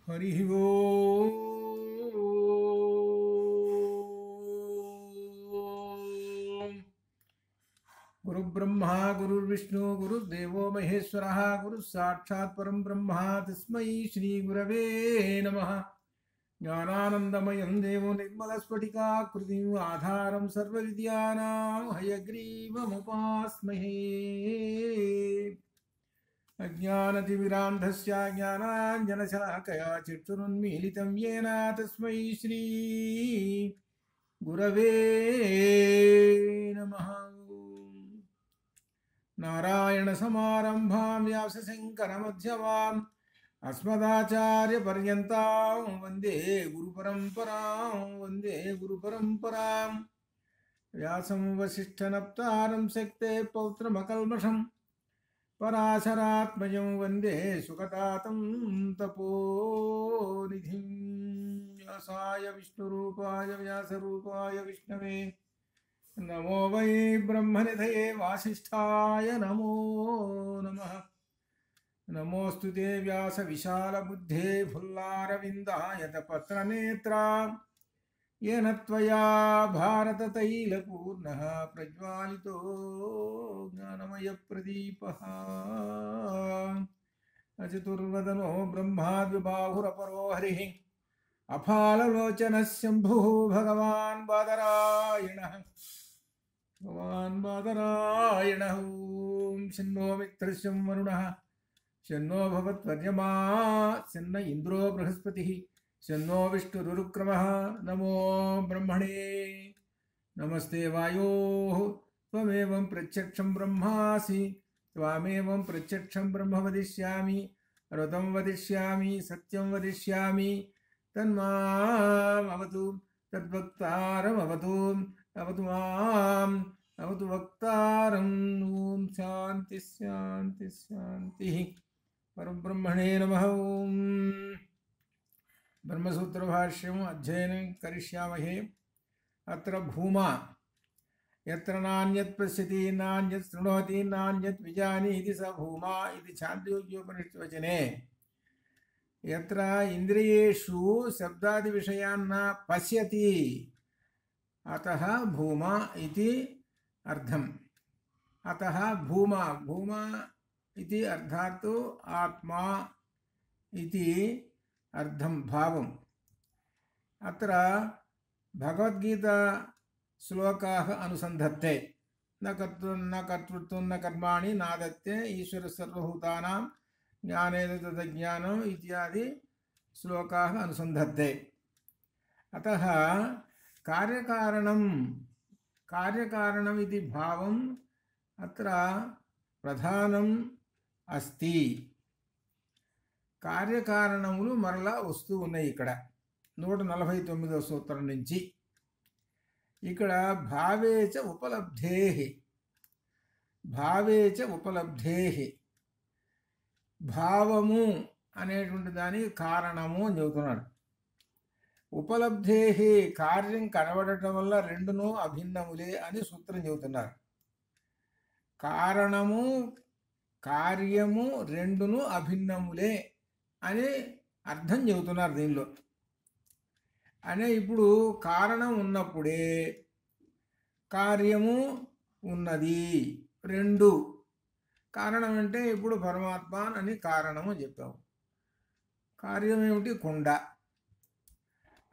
హరి ఓం. గురుబ్రహ్మ గురుర్విష్ణు గురుర్దేవో మహేశ్వర గురు సాక్షాత్ పరం బ్రహ్మ తస్మై శ్రీ గురవే నమః. జ్ఞానానందమయం దేవో నిర్మలస్ఫటికాకృతిం ఆధారం సర్వవిద్యానాం హయగ్రీవముపాస్మహే. అజ్ఞానతిమిరాంధస్య జ్ఞానాంజనశలాకయా చక్షురున్మీలితం యేన తస్మై శ్రీ గురవే నమః. నారాయణ సమారంభాం వ్యాసశంకరమధ్యమాం అస్మదాచార్యపర్యంతాం వందే గురుపరంపరాం. వ్యాసం వసిష్ఠనప్తారం శక్తే పౌత్రమకల్మషం పరాశరాత్మజం వందే సుఖతాతం తపోనిధిం. వ్యాసాయ విష్ణురూపాయ వ్యాసరూపాయ విష్ణవే నమో వై బ్రహ్మనిధయే వాసిష్ఠాయ నమో నమః. నమోస్తు తే వ్యాస విశాలబుద్ధే ఫుల్లారవిందాయత పత్రనేత్రా येन त्वया भारततैलपूर्णः प्रज्वालितो ज्ञानमयप्रदीपः. अचतुर्वदनो ब्रह्माद्विबाहुरपरो हरिः अफाललोचनः शम्भुः भगवान् बादरायणः. ॐ शन्नो मित्रस्यं वरुणः शन्नो भवत्वर्यमा शन्न इन्द्रो बृहस्पतिः शन्नो विष्णुरुक्रमः. नमो ब्रह्मणे नमस्ते वायोः त्वमेवं प्रत्यक्षं ब्रह्मासि त्वामेवं प्रत्यक्षं ब्रह्म वदिष्यामि ऋतं वदिष्यामि सत्यं वदिष्यामि तन्मामवतु तद्वक्तारमवतु अवतु माम् अवतु वक्तारम्. ॐ शान्ति शान्ति शान्तिः. परब्रह्मणे नमः. ॐ ब्रह्मसूत्र भाष्यम् अध्ययनं करिष्यामहे. अत्र भूमा यत्र नान्यत् पश्यति नान्यत् शृणोति नान्यत् विजानीति स भूमा इति छान्दोग्योपनिषत् वचने यत्र इन्द्रियेषु शब्दादिविषयान् न पश्यति अतः भूमा इति अर्थम्. अतः भूमा भूमा इति अर्थात् आत्मा इति अर्थं भावम्. अत्र भगवद्गीता श्लोकाः अनुसन्धत्ते. न कर्तृत्वं न कर्माणि नादत्ते ईश्वरः सर्वभूतानां ज्ञानेन तदज्ञानम् इत्यादि श्लोकाः अनुसन्धत्ते. अतः कार्यकारणम् इति भावम् अत्र प्रधानम् अस्ति. కార్యకారణములు మరలా వస్తూ ఉన్నాయి ఇక్కడ 149వ సూత్రం నుంచి. ఇక్కడ భావేచ ఉపలబ్ధేహి భావము అనేటువంటి దాని కారణము అని చెబుతున్నాడు. ఉపలబ్ధేహి కార్యం కనబడటం వల్ల రెండును అభిన్నములే అని సూత్రం చెబుతున్నారు. కారణము కార్యము రెండును అభిన్నములే అని అర్థం చెబుతున్నారు దీనిలో. అనే ఇప్పుడు కారణం ఉన్నప్పుడే కార్యము ఉన్నది. రెండు కారణం అంటే ఇప్పుడు పరమాత్మ అని కారణము చెప్పాము. కార్యం ఏమిటి? కుండ.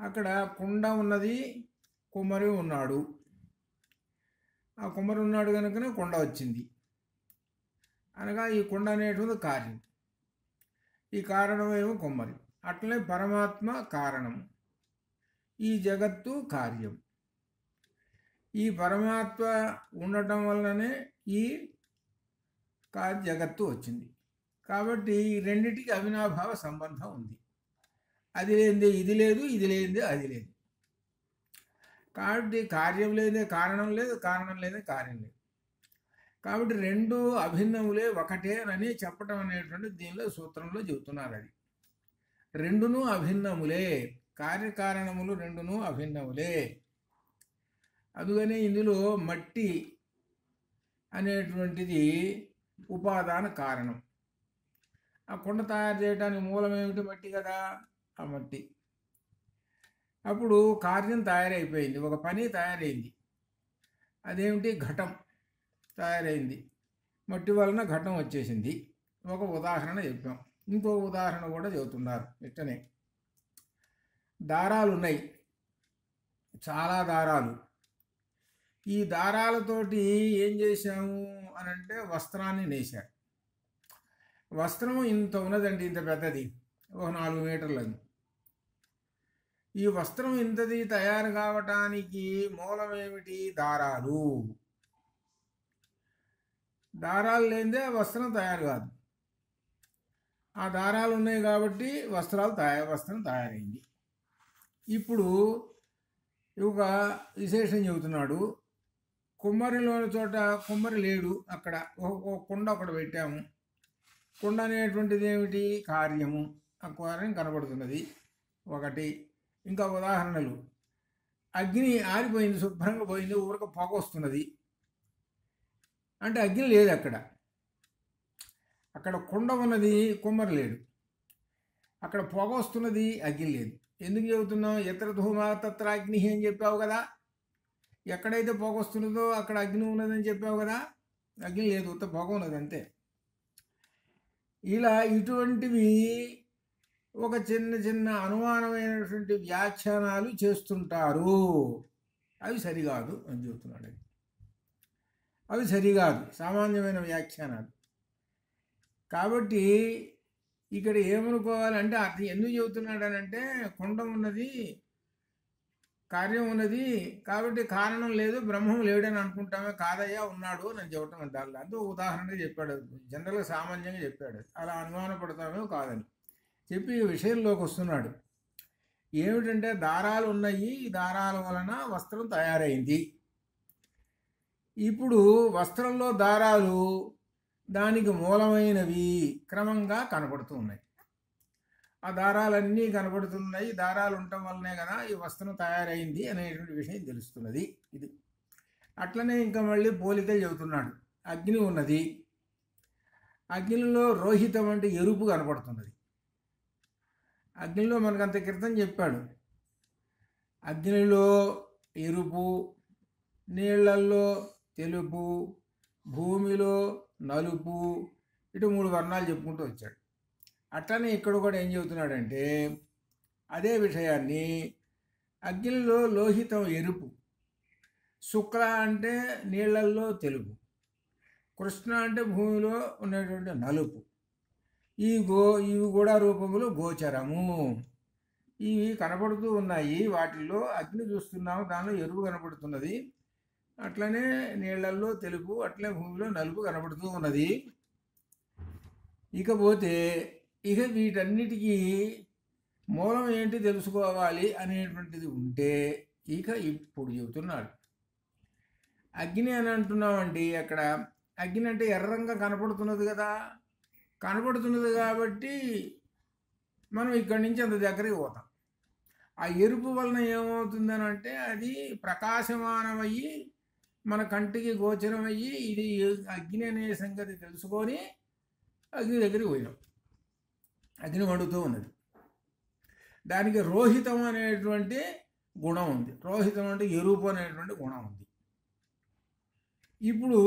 అక్కడ కుండ ఉన్నది, కుమ్మరి ఉన్నాడు. ఆ కుమ్మరి ఉన్నాడు కనుకనే కుండ వచ్చింది అనగా ఈ కుండ అనేటువంటి కార్యం. ఈ కారణమేమో కొమ్మరి. అట్లనే పరమాత్మ కారణం, ఈ జగత్తు కార్యం. ఈ పరమాత్మ ఉండటం వల్లనే ఈ జగత్తు వచ్చింది. కాబట్టి ఈ రెండిటికి అవినాభావ సంబంధం ఉంది. అది లేనిదే ఇది లేదు, ఇది లేనిదే అది లేదు. కాబట్టి కార్యం లేదే కారణం లేదు, కారణం లేదే కార్యం లేదు. కాబట్టి రెండు అభిన్నములే ఒకటే అని చెప్పటం అనేటువంటి దీనిలో సూత్రంలో చెబుతున్నారు. అది రెండును అభిన్నములే, కార్యకారణములు రెండును అభిన్నములే. అందుకని ఇందులో మట్టి అనేటువంటిది ఉపాదాన కారణం. ఆ కుండ తయారు చేయడానికి మూలం ఏమిటి? మట్టి కదా. ఆ మట్టి. అప్పుడు కార్యం తయారైపోయింది, ఒక పని తయారైంది. అదేమిటి? ఘటం తయారైంది. మట్టి వలన ఘటం వచ్చేసింది. ఒక ఉదాహరణ చెప్పాం. ఇంకో ఉదాహరణ కూడా చెబుతున్నారు ఇట్టనే. దారాలు ఉన్నాయి, చాలా దారాలు. ఈ దారాలతోటి ఏం చేశాము అని అంటే వస్త్రాన్ని నేశారు. వస్త్రం ఇంత ఉన్నదండి, ఇంత పెద్దది, ఒక 4 మీటర్లది. ఈ వస్త్రం ఇంతది తయారు కావటానికి మూలం ఏమిటి? దారాలు. దారాలు లేనిదే ఆ వస్త్రం తయారు కాదు. ఆ దారాలు ఉన్నాయి కాబట్టి వస్త్రం తయారైంది. ఇప్పుడు ఒక విశేషం చెబుతున్నాడు. కుమ్మరిలోని చోట కుమ్మరి లేడు, అక్కడ ఒక కుండ ఒకటి పెట్టాము. కుండ అనేటువంటిది ఏమిటి? కార్యము. ఆ కార్యం కనబడుతున్నది ఒకటి. ఇంకా ఉదాహరణలు. అగ్ని ఆరిపోయింది, శుభ్రంగా పోయింది, ఊరక పొగ వస్తున్నది అంటే అగ్ని లేదు అక్కడ. అక్కడ కుండ ఉన్నది, కుమ్మరి లేడు. అక్కడ పొగ వస్తున్నది, అగ్ని లేదు. ఎందుకు చెబుతున్నాం? ఎత్ర ధూమా తత్ర అగ్ని అని చెప్పావు కదా. ఎక్కడైతే పొగ వస్తున్నదో అక్కడ అగ్ని ఉన్నదని చెప్పావు కదా. అగ్ని లేదు, ఉత్త పొగ ఉన్నది అంతే. ఇలా ఇటువంటివి ఒక చిన్న చిన్న అనుమానమైనటువంటి వ్యాఖ్యానాలు చేస్తుంటారు. అవి సరికాదు అని చెబుతున్నాడు. అవి సరికాదు, సామాన్యమైన వ్యాఖ్యానాలు. కాబట్టి ఇక్కడ ఏమనుకోవాలంటే అతను ఎందుకు చెబుతున్నాడనంటే కుండ ఉన్నది, కార్యం ఉన్నది కాబట్టి కారణం లేదు, బ్రహ్మం లేడని అనుకుంటామే. కాదయ్యా, ఉన్నాడు అని చెప్పటం. దానిలో అంతా ఉదాహరణగా చెప్పాడు, జనరల్గా సామాన్యంగా చెప్పాడు. అలా అనుమానపడతామేమో కాదని చెప్పి ఈ విషయంలోకి వస్తున్నాడు. ఏమిటంటే దారాలు ఉన్నాయి, ఈ దారాల వలన వస్త్రం తయారైంది. ఇప్పుడు వస్త్రంలో దారాలు దానికి మూలమైనవి క్రమంగా కనపడుతూ ఉన్నాయి. ఆ దారాలన్నీ కనపడుతున్నాయి. దారాలు ఉండటం వల్లనే కదా ఈ వస్త్రం తయారైంది అనేటువంటి విషయం తెలుస్తున్నది. ఇది అట్లనే ఇంకా మళ్ళీ పోలికలు చెబుతున్నాడు. అగ్ని ఉన్నది, అగ్నిలో రోహితం అంటే ఎరుపు కనపడుతున్నది. అగ్నిలో మనకు అంత క్రితం చెప్పాడు. అగ్నిలో ఎరుపు, నీళ్లల్లో తెలుపు, భూమిలో నలుపు, ఇటు 3 వర్ణాలు చెప్పుకుంటూ వచ్చాడు. అట్లనే ఇక్కడ కూడా ఏం చెబుతున్నాడంటే అదే విషయాన్ని అగ్నిలో లోహితం ఎరుపు, శుక్ల అంటే నీళ్లల్లో తెలుపు, కృష్ణ అంటే భూమిలో ఉన్నటువంటి నలుపు. ఇవి కూడా రూపములు గోచరము. ఇవి కనపడుతూ ఉన్నాయి. వాటిల్లో అగ్ని చూస్తున్నాము, దానిలో ఎరుపు కనపడుతున్నది. అట్లనే నీళ్లల్లో తెలుపు, అట్లనే భూమిలో నలుపు కనపడుతూ ఉన్నది. ఇకపోతే వీటన్నిటికీ మూలం ఏంటి తెలుసుకోవాలి అనేటువంటిది ఉంటే ఇప్పుడు చెబుతున్నాడు. అగ్ని అని అంటున్నామండి. అక్కడ అగ్ని అంటే ఎర్రంగా కనపడుతున్నది కదా. కనపడుతున్నది కాబట్టి మనం ఇక్కడి నుంచి అంత దగ్గరికి పోతాం. ఆ ఎరుపు వలన ఏమవుతుందని అంటే అది ప్రకాశమానమయ్యి మన కంటికి గోచరమయ్యి ఇది అగ్ని అనే సంగతి తెలుసుకొని అగ్ని దగ్గరికి పోయినాం. అగ్ని మండుతూ ఉన్నది. దానికి రోహితం అనేటువంటి గుణం ఉంది. రోహితం అంటే ఎరుపు అనేటువంటి గుణం ఉంది. ఇప్పుడు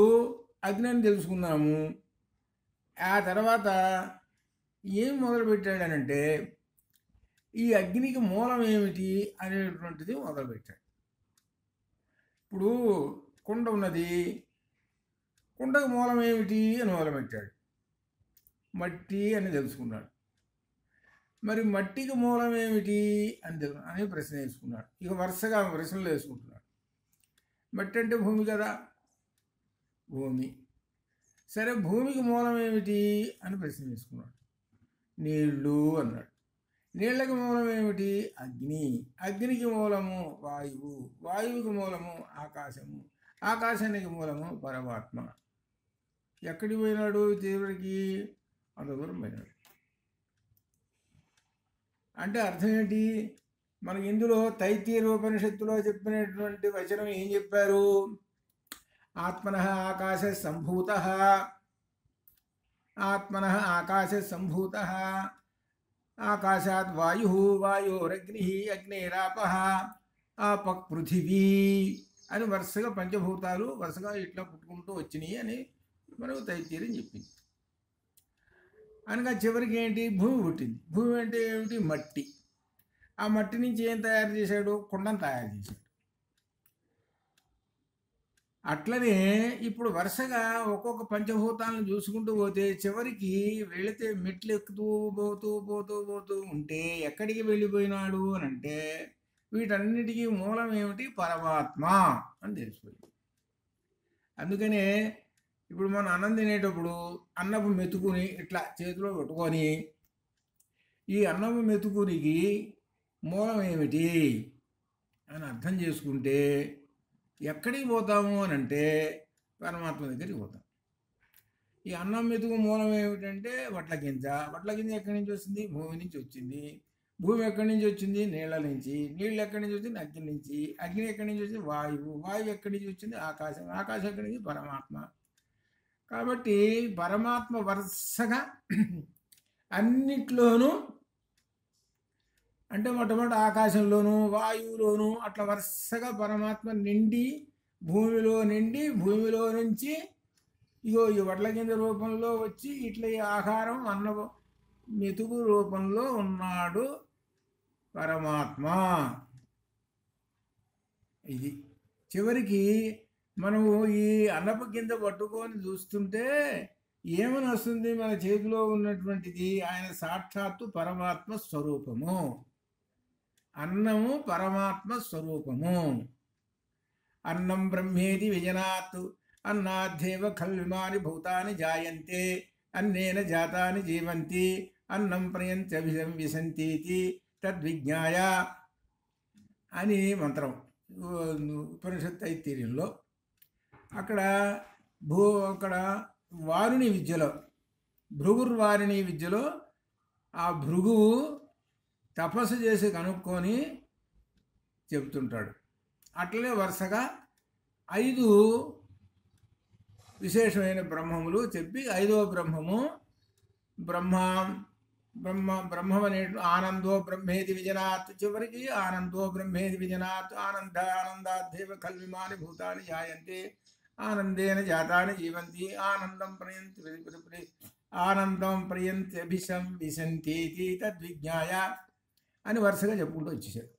అగ్ని అని తెలుసుకున్నాము. ఆ తర్వాత ఏం మొదలుపెట్టాడనంటే ఈ అగ్నికి మూలం ఏమిటి అనేటువంటిది మొదలుపెట్టాడు. ఇప్పుడు కుండ ఉన్నది, కుండకు మూలం ఏమిటి అని మొదలుపెట్టాడు. మట్టి అని తెలుసుకున్నాడు. మరి మట్టికి మూలం ఏమిటి అని ప్రశ్న వేసుకున్నాడు. ఇక వరుసగా ప్రశ్నలు వేసుకుంటున్నాడు. మట్టి అంటే భూమి కదా, భూమి. సరే, భూమికి మూలం ఏమిటి అని ప్రశ్న వేసుకున్నాడు. నీళ్ళు అన్నాడు. నీళ్ళకి మూలం ఏమిటి? అగ్ని. అగ్నికి మూలము వాయువు. వాయువుకి మూలము ఆకాశము. ఆకాశానికి మూలము పరమాత్మ. ఎక్కడికి పోయినాడు? చివరికి అంత దూరం పోయినాడు. అంటే అర్థం ఏంటి? మనకి ఇందులో తైత్తీరోపనిషత్తులో చెప్పినటువంటి వచనం ఏం చెప్పారు? ఆత్మనః ఆకాశ సంభూతః, ఆత్మనః ఆకాశ సంభూతః. ఆకాశాత్ వాయు, వాయోరగ్ని, అగ్నేరాపః, ఆపః పృథివీ అని వరుసగా పంచభూతాలు వరుసగా ఇట్లా పుట్టుకుంటూ వచ్చినాయి అని మనకు తైత్తీర్యం చెప్పింది. అనగా చివరికి ఏంటి, భూమి పుట్టింది. భూమి అంటే ఏమిటి, మట్టి. ఆ మట్టి నుంచి ఏం తయారు చేశాడు, కుండను తయారు చేశాడు. అట్లనే ఇప్పుడు వరుసగా ఒక్కొక్క పంచభూతాలను చూసుకుంటూ పోతే చివరికి వెళితే మెట్లు ఎక్కుతూ పోతూ పోతూ పోతూ ఉంటే ఎక్కడికి వెళ్ళిపోయినాడు అని అంటే వీటన్నిటికీ మూలం ఏమిటి, పరమాత్మ అని తెలిసిపోయింది. అందుకనే ఇప్పుడు మనం అన్నం తినేటప్పుడు అన్నపు మెతుకుని ఇట్లా చేతిలో పెట్టుకొని ఈ అన్నపు మెతుకునికి మూలం ఏమిటి అని అర్థం చేసుకుంటే ఎక్కడికి పోతాము అని అంటే పరమాత్మ దగ్గరికి పోతాం. ఈ అన్నం మెతుకు మూలం ఏమిటంటే వడ్ల గింజ. వడ్ల గింజ ఎక్కడి నుంచి వస్తుంది, భూమి నుంచి వచ్చింది. భూమి ఎక్కడి నుంచి వచ్చింది, నీళ్ళ నుంచి. నీళ్ళు ఎక్కడి నుంచి వచ్చింది, అగ్ని నుంచి. అగ్ని ఎక్కడి నుంచి వచ్చింది, వాయువు. వాయువు ఎక్కడి నుంచి వచ్చింది, ఆకాశం. ఆకాశం ఎక్కడి నుంచి, పరమాత్మ. కాబట్టి పరమాత్మ వరుసగా అన్నిట్లోనూ అంటే మొట్టమొదటి ఆకాశంలోను వాయువులోను అట్లా వరుసగా పరమాత్మ నిండి భూమిలో నిండి భూమిలో నుంచి ఇగో ఈ వడ్ల కింద రూపంలో వచ్చి ఇట్లా ఈ ఆహారం అన్న మెతుకు రూపంలో ఉన్నాడు పరమాత్మ. ఇది చివరికి మనము ఈ అన్నపు కింద పట్టుకొని చూస్తుంటే ఏమని వస్తుంది, మన చేతిలో ఉన్నటువంటిది ఆయన సాక్షాత్తు పరమాత్మ స్వరూపము. అన్నము పరమాత్మ స్వరూపము. అన్నం బ్రహ్మేది విజనాత్ అన్నాద్ధేవ ఖల్విమాని భూతాని జాయంతే అన్నేన జాతాని జీవంతి అన్నం ప్రయంత్యభిసం విశంతీతి తద్విజ్ఞాయ అని మంత్రం ఉపనిషత్ తైత్తీర్యంలో. అక్కడ వారుని విద్యలో భృగుర్వారిని విద్యలో ఆ భృగువు తపస్సు చేసి కనుక్కొని చెప్తుంటాడు. అట్లనే వరుసగా 5 విశేషమైన బ్రహ్మములు చెప్పి 5వ బ్రహ్మము బ్రహ్మమనే ఆనందో బ్రహ్మేది విజనాత్. చివరికి ఆనందో బ్రహ్మేది విజనాత్ ఆనందాద్ధేవ ఖల్విమాని భూతాని జాయంతే ఆనందేన జాతాని జీవంతి ఆనందం ప్రయంత్యభిసం విశంతీతి తద్విజ్ఞాయ అని వరుసగా చెప్పుకుంటూ వచ్చేసాడు.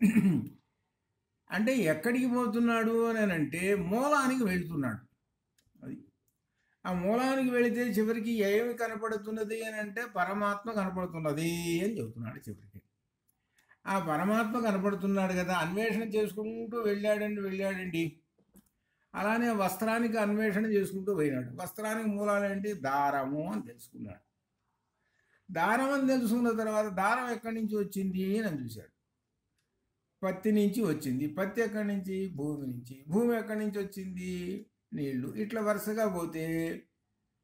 అంటే ఎక్కడికి పోతున్నాడు అని అంటే మూలానికి వెళుతున్నాడు. అది ఆ మూలానికి వెళితే చివరికి ఏమి కనపడుతున్నది అని అంటే పరమాత్మ కనపడుతున్నది అని చెబుతున్నాడు. చివరికి ఆ పరమాత్మ కనపడుతున్నాడు కదా, అన్వేషణ చేసుకుంటూ వెళ్ళాడండి. అలానే వస్త్రానికి అన్వేషణ చేసుకుంటూ పోయినాడు. వస్త్రానికి మూలాలేంటి, దారము అని తెలుసుకున్నాడు. దారం అని తెలుసుకున్న తర్వాత దారం ఎక్కడి నుంచి వచ్చింది అని చూశాడు. పత్తి నుంచి వచ్చింది. పత్తి ఎక్కడి నుంచి, భూమి నుంచి. భూమి ఎక్కడి నుంచి వచ్చింది, నీళ్లు. ఇట్లా వరుసగా పోతే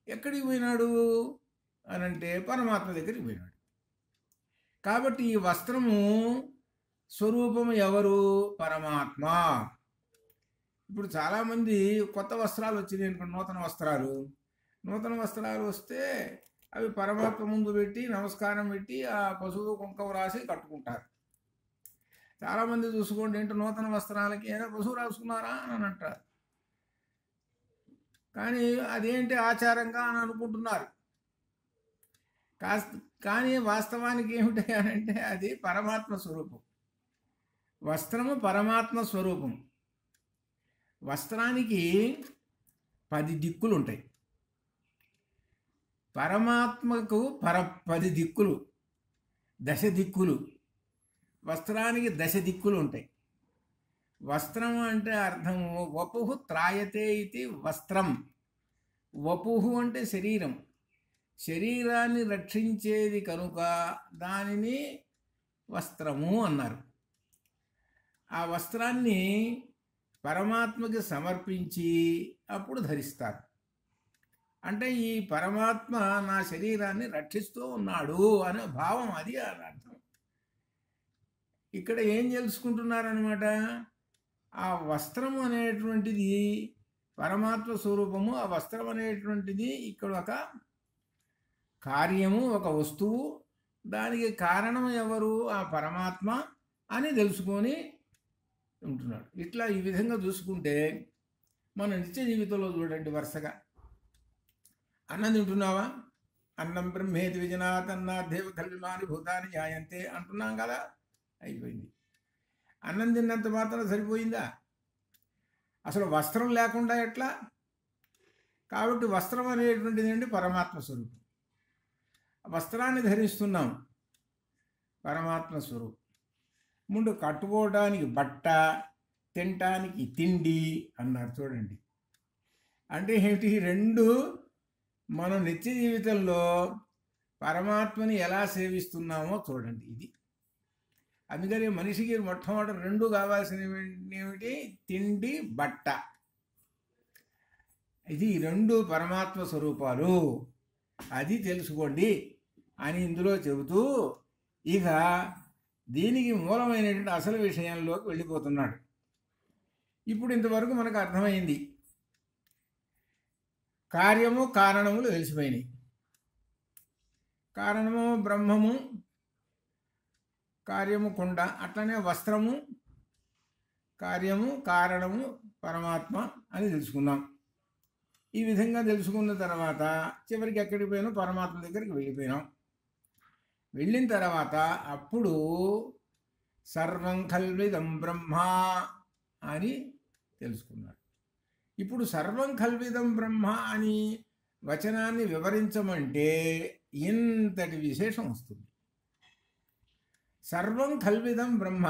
ఎక్కడికి పోయినాడు అని అంటే పరమాత్మ దగ్గరికి పోయినాడు. కాబట్టి ఈ వస్త్రము స్వరూపము ఎవరు, పరమాత్మ. ఇప్పుడు చాలామంది కొత్త వస్త్రాలు వచ్చినాయి అనుకోండి, నూతన వస్త్రాలు వస్తే అవి పరమాత్మ ముందు పెట్టి నమస్కారం పెట్టి ఆ పశువు కుంకం రాసి కట్టుకుంటారు. చాలామంది చూసుకోండి, ఏంటో నూతన వస్త్రాలకి ఏదో పశువు రాసుకున్నారా అని అంటారు. కానీ అదేంటి ఆచారంగా అని అనుకుంటున్నారు. కానీ వాస్తవానికి ఏమిటి అని అంటే అది పరమాత్మ స్వరూపం. వస్త్రము పరమాత్మ స్వరూపం. వస్త్రానికి 10 దిక్కులు ఉంటాయి. పరమాత్మకు 10 దిక్కులు, 10 దిక్కులు. వస్త్రానికి 10 దిక్కులు ఉంటాయి. వస్త్రం అంటే అర్థము వపుః త్రాయతే ఇది వస్త్రం. వపుః అంటే శరీరం. శరీరాన్ని రక్షించేది కనుక దానిని వస్త్రము అన్నారు. ఆ వస్త్రాన్ని పరమాత్మకి సమర్పించి అప్పుడు ధరిస్తారు. అంటే ఈ పరమాత్మ నా శరీరాన్ని రక్షిస్తూ ఉన్నాడు అనే భావం, అది అర్థం. ఇక్కడ ఏం తెలుసుకుంటున్నారనమాట, ఆ వస్త్రం అనేటువంటిది పరమాత్మ స్వరూపము. ఆ వస్త్రం అనేటువంటిది ఇక్కడ ఒక కార్యము, ఒక వస్తువు. దానికి కారణం ఎవరు? ఆ పరమాత్మ అని తెలుసుకొని ఉంటున్నాడు. ఇట్లా ఈ విధంగా చూసుకుంటే మన నిత్య జీవితంలో చూడండి, వరుసగా అన్నం తింటున్నావా? అన్నం బ్రహ్మేతి విజనాత్ అన్నాదేవ కల్విమాని భూతాన్ని జాయంతే అంటున్నాం కదా, అయిపోయింది. అన్నం తిన్నంత మాత్రం సరిపోయిందా? అసలు వస్త్రం లేకుండా ఎట్లా? కాబట్టి వస్త్రం అనేటువంటిది ఏంటి? పరమాత్మ స్వరూపం. వస్త్రాన్ని ధరిస్తున్నాం, పరమాత్మ స్వరూపం. ముందు కట్టుకోవడానికి బట్ట, తినటానికి తిండి అన్నారు చూడండి. అంటే ఏమిటి? రెండు మనం నిత్య జీవితంలో పరమాత్మని ఎలా సేవిస్తున్నామో చూడండి. ఇది అందుకని మనిషికి మొట్టమొదటి రెండు కావాల్సినవి ఏమిటి? తిండి, బట్ట. ఇది రెండు పరమాత్మ స్వరూపాలు, అది తెలుసుకోండి అని ఇందులో చెబుతూ ఇక దీనికి మూలమైనటువంటి అసలు విషయంలోకి వెళ్ళిపోతున్నాడు. ఇప్పుడు ఇంతవరకు మనకు అర్థమైంది, కార్యము కారణములు తెలిసిపోయినాయి. కారణము బ్రహ్మము, కార్యము కుండ, అట్లనే వస్త్రము, కార్యము కారణము పరమాత్మ అని తెలుసుకున్నాం. ఈ విధంగా తెలుసుకున్న తర్వాత చివరికి ఎక్కడికి పోయినాం? పరమాత్మ దగ్గరికి వెళ్ళిపోయినాం. వెళ్ళిన తర్వాత అప్పుడు సర్వం కల్విదం బ్రహ్మ అని తెలుసుకున్నాడు. ఇప్పుడు సర్వం కల్విదం బ్రహ్మ అని వచనాన్ని వివరించమంటే ఇంతటి విశేషం వస్తుంది. సర్వం కల్విదం బ్రహ్మ,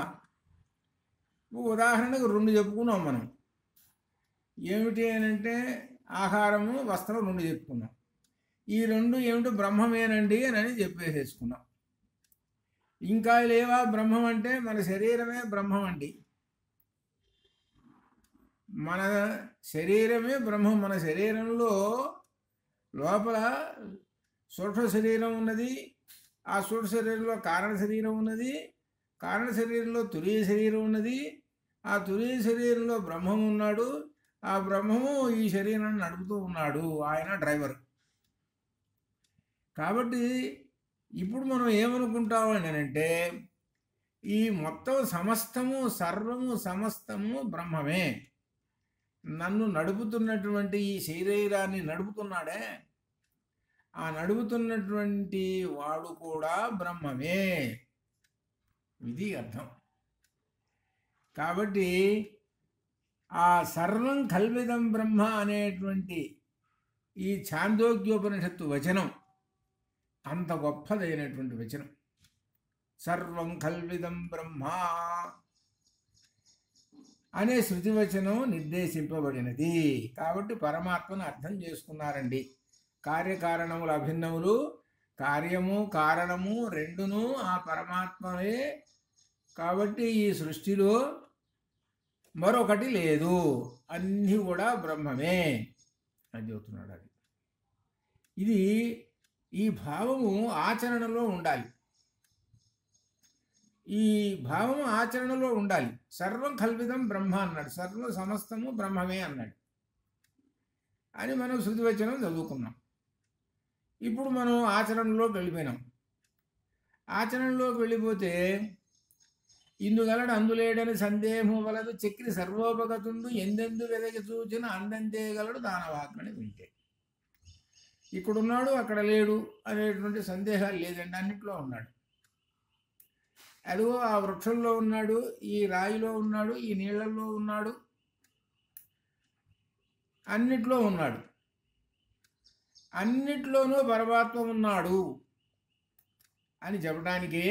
ఉదాహరణకు రెండు చెప్పుకున్నాం మనం. ఏమిటి అని అంటే ఆహారము, వస్త్రం రెండు చెప్పుకున్నాం. ఈ రెండు ఏమిటో బ్రహ్మమేనండి అని చెప్పేసేసుకున్నాం. ఇంకా లేవా? బ్రహ్మం అంటే మన శరీరమే బ్రహ్మం అండి. మన శరీరమే బ్రహ్మం. మన శరీరంలో లోపల సూక్ష్మ శరీరం ఉన్నది, ఆ సూక్ష్మ శరీరంలో కారణ శరీరం ఉన్నది, కారణ శరీరంలో తురీయ శరీరం ఉన్నది, ఆ తురీయ శరీరంలో బ్రహ్మం ఉన్నాడు, ఆ బ్రహ్మము ఈ శరీరాన్ని నడుపుతూ ఉన్నాడు, ఆయన డ్రైవర్. కాబట్టి ఇప్పుడు మనం ఏమనుకుంటామని అంటే ఈ మొత్తం సమస్తము, సర్వము సమస్తము బ్రహ్మమే. నన్ను నడుపుతున్నటువంటి ఈ శరీరాన్ని నడుపుతున్నాడే, ఆ నడుపుతున్నటువంటి వాడు కూడా బ్రహ్మమే. ఇది అర్థం. కాబట్టి ఆ సర్వం కల్విదం బ్రహ్మ అనేటువంటి ఈ ఛాందోగ్యోపనిషత్తు వచనం అంత గొప్పదైనటువంటి వచనం. సర్వం కల్విదం బ్రహ్మ అనే శృతివచనం నిర్దేశింపబడినది. కాబట్టి పరమాత్మను అర్థం చేసుకున్నారండి. కార్యకారణములు అభిన్నములు, కార్యము కారణము రెండును ఆ పరమాత్మనే. కాబట్టి ఈ సృష్టిలో మరొకటి లేదు, అన్నీ కూడా బ్రహ్మమే అని చెబుతున్నాడు. అది ఇది ఈ భావము ఆచరణలో ఉండాలి. ఈ భావము ఆచరణలో ఉండాలి. సర్వం కల్విదం బ్రహ్మ అన్నాడు, సర్వం సమస్తము బ్రహ్మమే అన్నాడు అని మనం శృతివచనం చదువుకున్నాం. ఇప్పుడు మనం ఆచరణలోకి వెళ్ళిపోయినాం. ఆచరణలోకి వెళ్ళిపోతే ఇందుగలడు అందులేడని సందేహము వలదు, చక్రి సర్వోపగతుండు ఎందెందు వెదకి చూచిన అందంతేగలడు దానవాత్మని వింటే. ఇక్కడున్నాడు అక్కడ లేడు అనేటువంటి సందేహాలు లేదండి, అన్నిట్లో ఉన్నాడు. అదిగో ఆ వృక్షంలో ఉన్నాడు, ఈ రాయిలో ఉన్నాడు, ఈ నీళ్ళల్లో ఉన్నాడు, అన్నిట్లో ఉన్నాడు. అన్నిట్లోనూ పరమాత్మ ఉన్నాడు అని చెప్పడానికి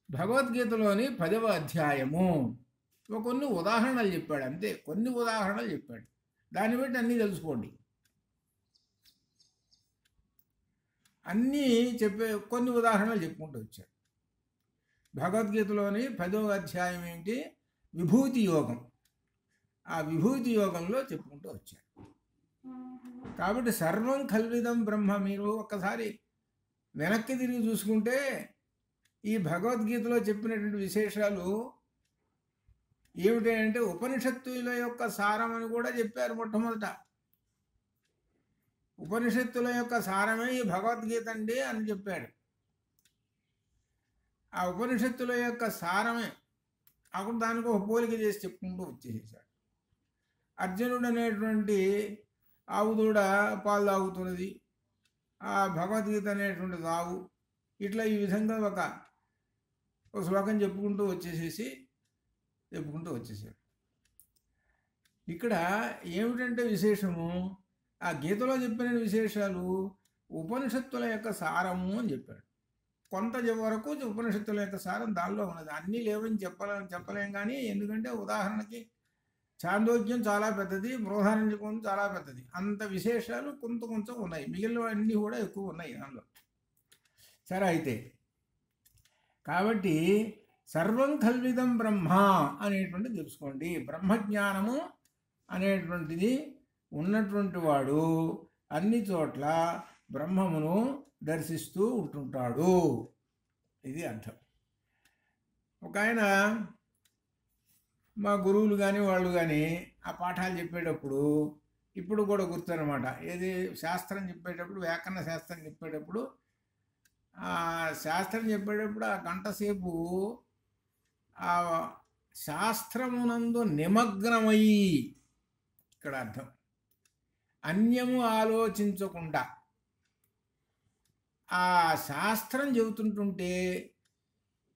భగవద్గీతలోని 10వ అధ్యాయము కొన్ని ఉదాహరణలు చెప్పాడు. అంతే, కొన్ని ఉదాహరణలు చెప్పాడు. దాన్ని బట్టి అన్నీ తెలుసుకోండి. అన్నీ చెప్పే కొన్ని ఉదాహరణలు చెప్పుకుంటూ వచ్చాడు. భగవద్గీతలోని 10వ అధ్యాయం ఏంటి? విభూతి యోగం. ఆ విభూతి యోగంలో చెప్పుకుంటూ వచ్చాడు. కాబట్టి సర్వం కల్విదం బ్రహ్మ మీరు ఒక్కసారి వెనక్కి తిరిగి చూసుకుంటే ఈ భగవద్గీతలో చెప్పినటువంటి విశేషాలు ఏమిటంటే ఉపనిషత్తుల యొక్క సారం అని కూడా చెప్పారు. మొట్టమొదట ఉపనిషత్తుల యొక్క సారమే ఈ భగవద్గీత అండి అని చెప్పాడు. ఆ ఉపనిషత్తుల యొక్క సారమే అప్పుడు దానికి ఒక పోలిక చేసి చెప్పుకుంటూ వచ్చేసాడు. అర్జునుడు అనేటువంటి ఆవుదూడ పాలు తాగుతున్నది, ఆ భగవద్గీత అనేటువంటిది ఆవు, ఇట్లా ఈ విధంగా ఒక శ్లోకం చెప్పుకుంటూ వచ్చేసాడు. ఇక్కడ ఏమిటంటే విశేషము, ఆ గీతలో చెప్పిన విశేషాలు ఉపనిషత్తుల యొక్క సారము అని చెప్పాడు. కొంత వరకు ఉపనిషత్తుల యొక్క సారం దానిలో ఉన్నది. అన్నీ లేవని చెప్పలేం కానీ, ఎందుకంటే ఉదాహరణకి చాందోగ్యం చాలా పెద్దది, బృహదారణ్యకం చాలా పెద్దది, అంత విశేషాలు కొంచెం ఉన్నాయి, మిగిలిన అన్నీ కూడా ఎక్కువ ఉన్నాయి దానిలో. సరే, అయితే కాబట్టి సర్వం కల్విదం బ్రహ్మ అనేటువంటిది తెలుసుకోండి. బ్రహ్మజ్ఞానము అనేటువంటిది ఉన్నటువంటి వాడు అన్ని చోట్ల బ్రహ్మమును దర్శిస్తూ ఉంటుంటాడు. ఇది అర్థం. ఒక ఆయన, మా గురువులు కానీ వాళ్ళు కానీ ఆ పాఠాలు చెప్పేటప్పుడు ఇప్పుడు కూడా గుర్తనమాట. ఏది శాస్త్రం చెప్పేటప్పుడు, వ్యాకరణ శాస్త్రం చెప్పేటప్పుడు, ఆ శాస్త్రం చెప్పేటప్పుడు ఆ గంట సేపు ఆ శాస్త్రమునందు నిమగ్నమయ్యి, ఇక్కడ అర్థం అన్యము ఆలోచించకుండా ఆ శాస్త్రం చెబుతుంటుంటే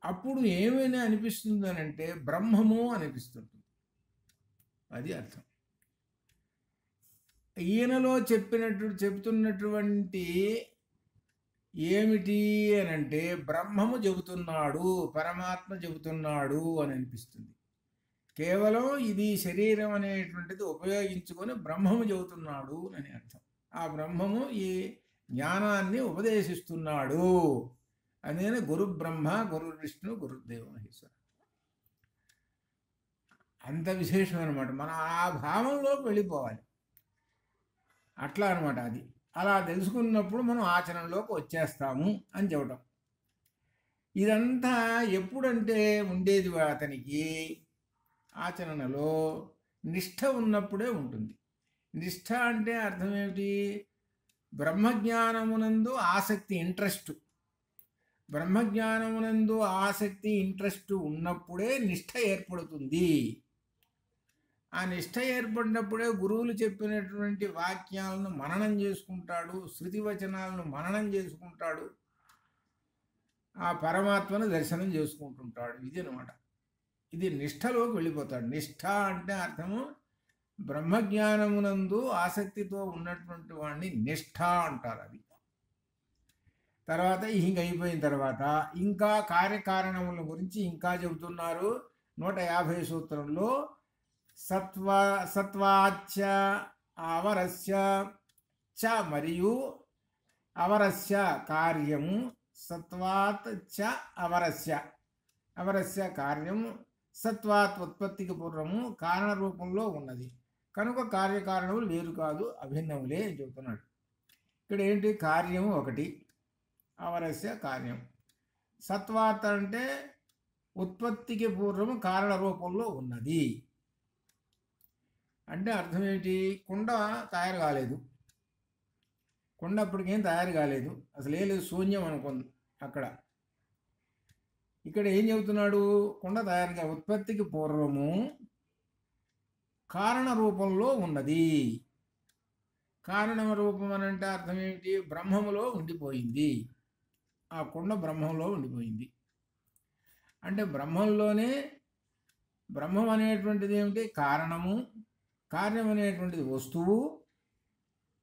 అప్పుడు ఏమైనా అనిపిస్తుంది అని అంటే బ్రహ్మము అనిపిస్తుంటుంది. అది అర్థం. ఈయనలో చెబుతున్నటువంటి ఏమిటి అని అంటే బ్రహ్మము చెబుతున్నాడు, పరమాత్మ చెబుతున్నాడు అని అనిపిస్తుంది. కేవలం ఇది శరీరం అనేటువంటిది ఉపయోగించుకొని బ్రహ్మము చెబుతున్నాడు అని అర్థం. ఆ బ్రహ్మము ఈ జ్ఞానాన్ని ఉపదేశిస్తున్నాడు అనేది గురు బ్రహ్మ, గురు విష్ణు, గురుదేవ మహేశ్వర. అంత విశేషం అనమాట. మనం ఆ భావంలోకి వెళ్ళిపోవాలి. అట్లా అనమాట. అది అలా తెలుసుకున్నప్పుడు మనం ఆచరణలోకి వచ్చేస్తాము అని చెప్పడం. ఇదంతా ఎప్పుడంటే ఉండేది అతనికి ఆచరణలో నిష్ఠ ఉన్నప్పుడే ఉంటుంది. నిష్ఠ అంటే అర్థం ఏమిటి? బ్రహ్మజ్ఞానమునందు ఆసక్తి, ఇంట్రెస్ట్. బ్రహ్మజ్ఞానమునందు ఆసక్తి, ఇంట్రెస్ట్ ఉన్నప్పుడే నిష్ఠ ఏర్పడుతుంది. ఆ నిష్ఠ ఏర్పడినప్పుడే గురువులు చెప్పినటువంటి వాక్యాలను మననం చేసుకుంటాడు, శృతి వచనాలను మననం చేసుకుంటాడు, ఆ పరమాత్మను దర్శనం చేసుకుంటుంటాడు. ఇది అనమాట. ఇది నిష్ఠలోకి వెళ్ళిపోతాడు. నిష్ఠ అంటే అర్థము బ్రహ్మజ్ఞానమునందు ఆసక్తితో ఉన్నటువంటి వాడిని నిష్ఠ అంటారు. అది తర్వాత ఇంక అయిపోయిన తర్వాత ఇంకా కార్యకారణముల గురించి ఇంకా చెబుతున్నారు. 150 సూత్రంలో సత్వాచ్య అవరస్య చ, మరియు అవరస్య కార్యము, సత్వాత్ చ అవరస్య, అవరస్య కార్యము, సత్వాత్ ఉత్పత్తికి పూర్వము కారణ రూపంలో ఉన్నది కనుక కార్యకారణములు వేరు కాదు, అభిన్నములే అని చెబుతున్నాడు. ఇక్కడ ఏంటి? కార్యము ఒకటి, అవరస్య కార్యం. సత్వాత్ అంటే ఉత్పత్తికి పూర్వము కారణ రూపంలో ఉన్నది అంటే అర్థం ఏంటి? కుండ తయారు కాలేదు, కుండ అప్పటికేం తయారు కాలేదు, అసలు ఏ లేదు, శూన్యం అనుకుంది అక్కడ. ఇక్కడ ఏం చెబుతున్నాడు? కుండ తయారుగా ఉత్పత్తికి పూర్వము కారణ రూపంలో ఉన్నది. కారణ రూపం అని అంటే అర్థం ఏమిటి? బ్రహ్మములో ఉండిపోయింది. ఆ కుండ బ్రహ్మంలో ఉండిపోయింది అంటే బ్రహ్మంలోనే. బ్రహ్మం అనేటువంటిది ఏమిటి? కారణము, కార్యం అనేటువంటిది వస్తువు.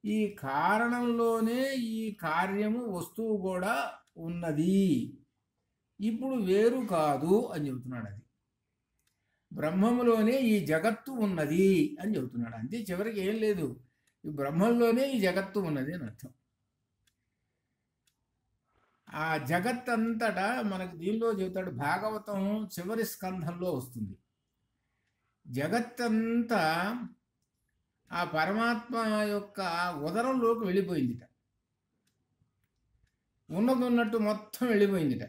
ఈ కారణంలోనే ఈ కార్యము, వస్తువు కూడా ఉన్నది. ఇప్పుడు వేరు కాదు అని చెబుతున్నాడు. అది బ్రహ్మములోనే ఈ జగత్తు ఉన్నది అని చెబుతున్నాడు. అంతే, చివరికి ఏం లేదు, ఈ బ్రహ్మంలోనే ఈ జగత్తు ఉన్నది అని అర్థం. ఆ జగత్ అంతటా మనకు దీనిలో చెబుతాడు, భాగవతం చివరి స్కంధంలో వస్తుంది. జగత్తంతా ఆ పరమాత్మ యొక్క ఉదరంలోకి వెళ్ళిపోయిందిట. ఉన్నట్టు మొత్తం వెళ్ళిపోయిందిట.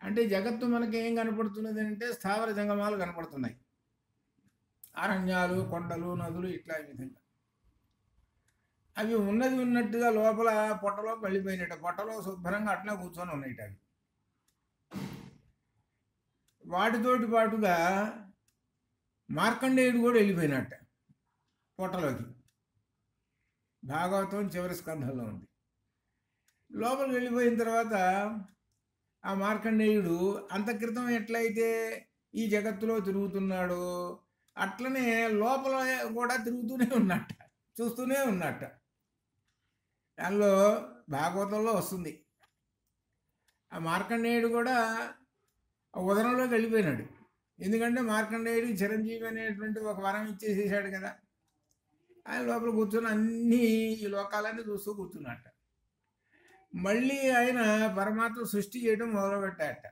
అంటే జగత్తు మనకి ఏం కనపడుతున్నది అంటే స్థావర జంగమాలు కనపడుతున్నాయి, అరణ్యాలు, కొండలు, నదులు, ఇట్లా ఈ విధంగా. అవి ఉన్నది ఉన్నట్టుగా లోపల పొట్టలోకి వెళ్ళిపోయినట్ట. పొట్టలో శుభ్రంగా అట్లా కూర్చొని ఉన్నట్టు. అవి వాటితోటి పాటుగా మార్కండేయుడు కూడా వెళ్ళిపోయినట్ట పొట్టలోకి. భాగవతం చివరి స్కంధంలో ఉంది. లోపలికి వెళ్ళిపోయిన తర్వాత ఆ మార్కండేయుడు అంతక్రితం ఎట్లయితే ఈ జగత్తులో తిరుగుతున్నాడో అట్లనే లోపల కూడా తిరుగుతూనే ఉన్నట్ట, చూస్తూనే ఉన్నట్ట. దానిలో భాగవతంలో వస్తుంది. ఆ మార్కండేయుడు కూడా ఉదరంలోకి వెళ్ళిపోయినాడు. ఎందుకంటే మార్కండేయుడికి చిరంజీవి అనేటువంటి ఒక వరం ఇచ్చేసేసాడు కదా. ఆయన లోపల కూర్చొని అన్నీ ఈ లోకాలన్నీ చూస్తూ కూర్చున్నట్ట. మళ్ళీ ఆయన పరమాత్మ సృష్టి చేయడం మొదలుపెట్టాట.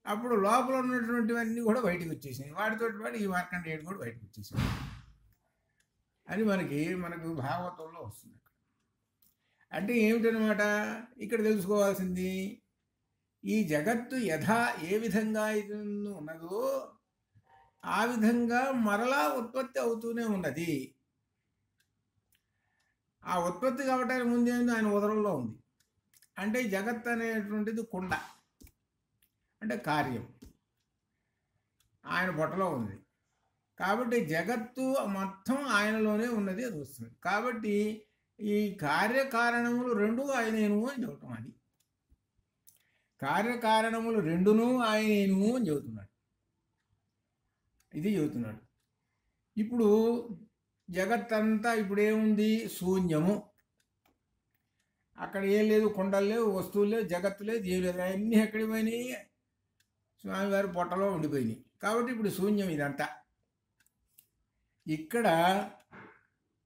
అప్పుడు లోపల ఉన్నటువంటివన్నీ కూడా బయటకు వచ్చేసాయి. వాటితో పాటు ఈ మార్కండేయుడు కూడా బయటకు వచ్చేసాడు అని మనకు భాగవతంలో వస్తుంది. అంటే ఏమిటనమాట ఇక్కడ తెలుసుకోవాల్సింది, ఈ జగత్తు ఏ విధంగా ఉన్నదో ఆ విధంగా మరలా ఉత్పత్తి అవుతూనే ఉన్నది. ఆ ఉత్పత్తి కావటానికి ముందేంది ఆయన ఉదరంలో ఉంది. అంటే జగత్ అనేటువంటిది కుండ, అంటే కార్యం ఆయన పొట్టలో ఉంది. కాబట్టి జగత్తు మొత్తం ఆయనలోనే ఉన్నది అది వస్తుంది. కాబట్టి ఈ కార్యకారణములు రెండూ ఆయనేను అని చెప్పటం. అది కార్యకారణములు రెండును ఆయనేను అని చెబుతున్నాడు. ఇది చెబుతున్నాడు. ఇప్పుడు జగత్తంతా ఇప్పుడు ఏముంది? శూన్యము. అక్కడ ఏం లేదు, కొండలు లేవు, వస్తువులు లేవు, జగత్తు లేదు, ఏం లేదు. అన్నీ ఎక్కడికి పోయినాయి? స్వామివారి పొట్టలో ఉండిపోయినాయి. కాబట్టి ఇప్పుడు శూన్యం ఇదంతా. ఇక్కడ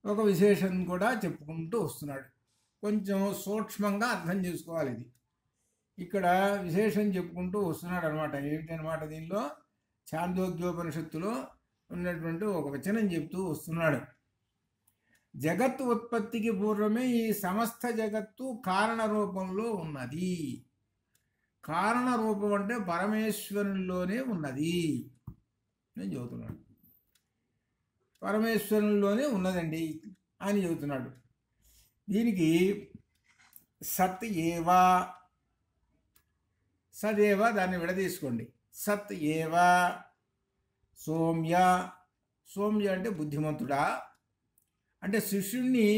ఒక విశేషం కూడా చెప్పుకుంటూ వస్తున్నాడు. కొంచెం సూక్ష్మంగా అర్థం చేసుకోవాలి. ఇది ఇక్కడ విశేషం చెప్పుకుంటూ వస్తున్నాడు అనమాట. ఏమిటనమాట? దీనిలో ఛాందోగ్యోపనిషత్తులో ఉన్నటువంటి ఒక వచనం చెప్తూ వస్తున్నాడు. జగత్తు ఉత్పత్తికి పూర్వమే ఈ సమస్త జగత్తు కారణ రూపంలో ఉన్నది. కారణ రూపం అంటే పరమేశ్వరునిలోనే ఉన్నది నేను చెబుతున్నాడు. పరమేశ్వరునిలోనే ఉన్నదండి అని చెబుతున్నాడు. దీనికి సత్ ఏవా, సదేవ దాన్ని విడదీసుకోండి. సత్ ఏవా సౌమ్య. సౌమ్య అంటే బుద్ధిమంతుడా, అంటే శిష్యుణ్ణి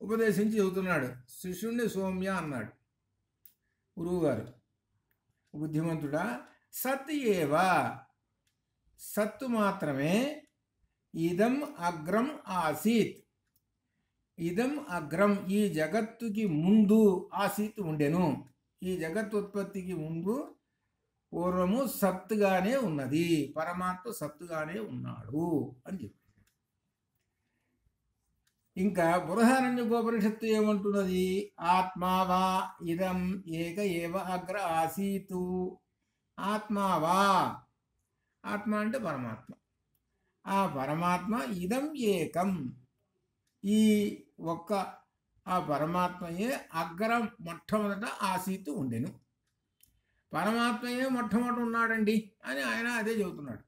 ఉపదేశించి చెబుతున్నాడు. శిష్యుణ్ణి సౌమ్య అన్నాడు గురువుగారు. బుద్ధిమంతుడా. సత్ ఏవా, సత్తు మాత్రమే. ఇదం అగ్రం ఆసీత్. ఇదం అగ్రం, ఈ జగత్తుకి ముందు ఆసీత్ ఉండెను. ఈ జగత్ ఉత్పత్తికి ముందు పూర్వము సత్తుగానే ఉన్నది. పరమాత్మ సత్తుగానే ఉన్నాడు అని చెప్పి. ఇంకా బృహదారణ్యకోపనిషత్తు ఏమంటున్నది? ఆత్మావా ఇదం ఏక ఏవ అగ్ర ఆసీతు. ఆత్మావా, ఆత్మ అంటే పరమాత్మ. ఆ పరమాత్మ ఇదం ఏకం, ఈ ఒక్క ఆ పరమాత్మయే అగ్రం మొట్టమొదట ఆసీతు ఉండెను. పరమాత్మయే మొట్టమొదటి ఉన్నాడండి అని ఆయన అదే చెబుతున్నాడు.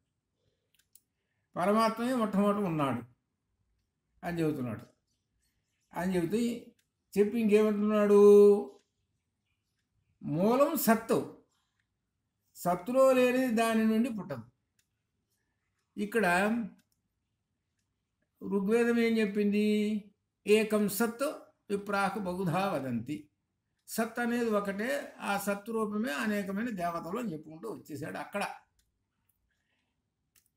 పరమాత్మయే మొట్టమొదటి ఉన్నాడు అని చెబుతున్నాడు. అని చెబుతూ చెప్పి ఇంకేమంటున్నాడు? మూలం సత్తు, సత్తులో లేనిది దాని నుండి పుట్టదు. ఇక్కడ ఋగ్వేదం ఏం చెప్పింది? ఏకం సత్ విప్రాక్ బహుధా వదంతి. సత్ అనేది ఒకటే, ఆ సత్తు రూపమే అనేకమైన దేవతలు అని చెప్పుకుంటూ వచ్చేసాడు.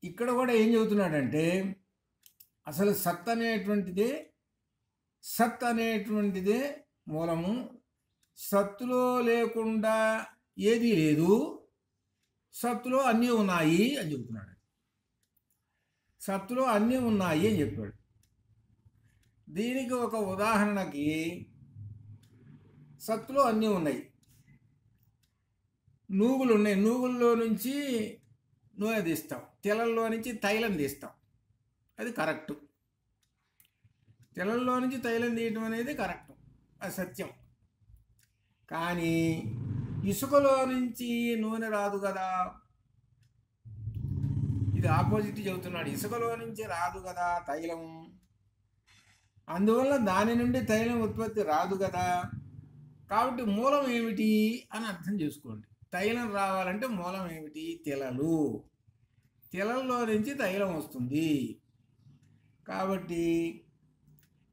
ఇక్కడ కూడా ఏం చెబుతున్నాడంటే అసలు సత్ అనేటువంటిదే మూలము. సత్తులో లేకుండా ఏదీ లేదు, సత్తులో అన్నీ ఉన్నాయి అని చెబుతున్నాడు. సత్తులో అన్నీ ఉన్నాయి అని చెప్పాడు. దీనికి ఒక ఉదాహరణకి, సత్తులో అన్నీ ఉన్నాయి. నూగులు ఉన్నాయి, నూగుల్లో నుంచి నూనె తీస్తాం, తెలల్లో నుంచి తైలం తీస్తాం, అది కరెక్టు. తెలల్లో నుంచి తైలం తీయటం అనేది కరెక్టు, అది సత్యం. కానీ ఇసుకలో నుంచి నూనె రాదు కదా, ఇది ఆపోజిట్ చెబుతున్నాడు. ఇసుకలో నుంచి రాదు కదా తైలం, అందువల్ల దాని నుండి తైలం ఉత్పత్తి రాదు కదా. కాబట్టి మూలం ఏమిటి అని అర్థం చేసుకోండి. తైలం రావాలంటే మూలం ఏమిటి? తిలలు. తిలల్లో నుంచి తైలం వస్తుంది. కాబట్టి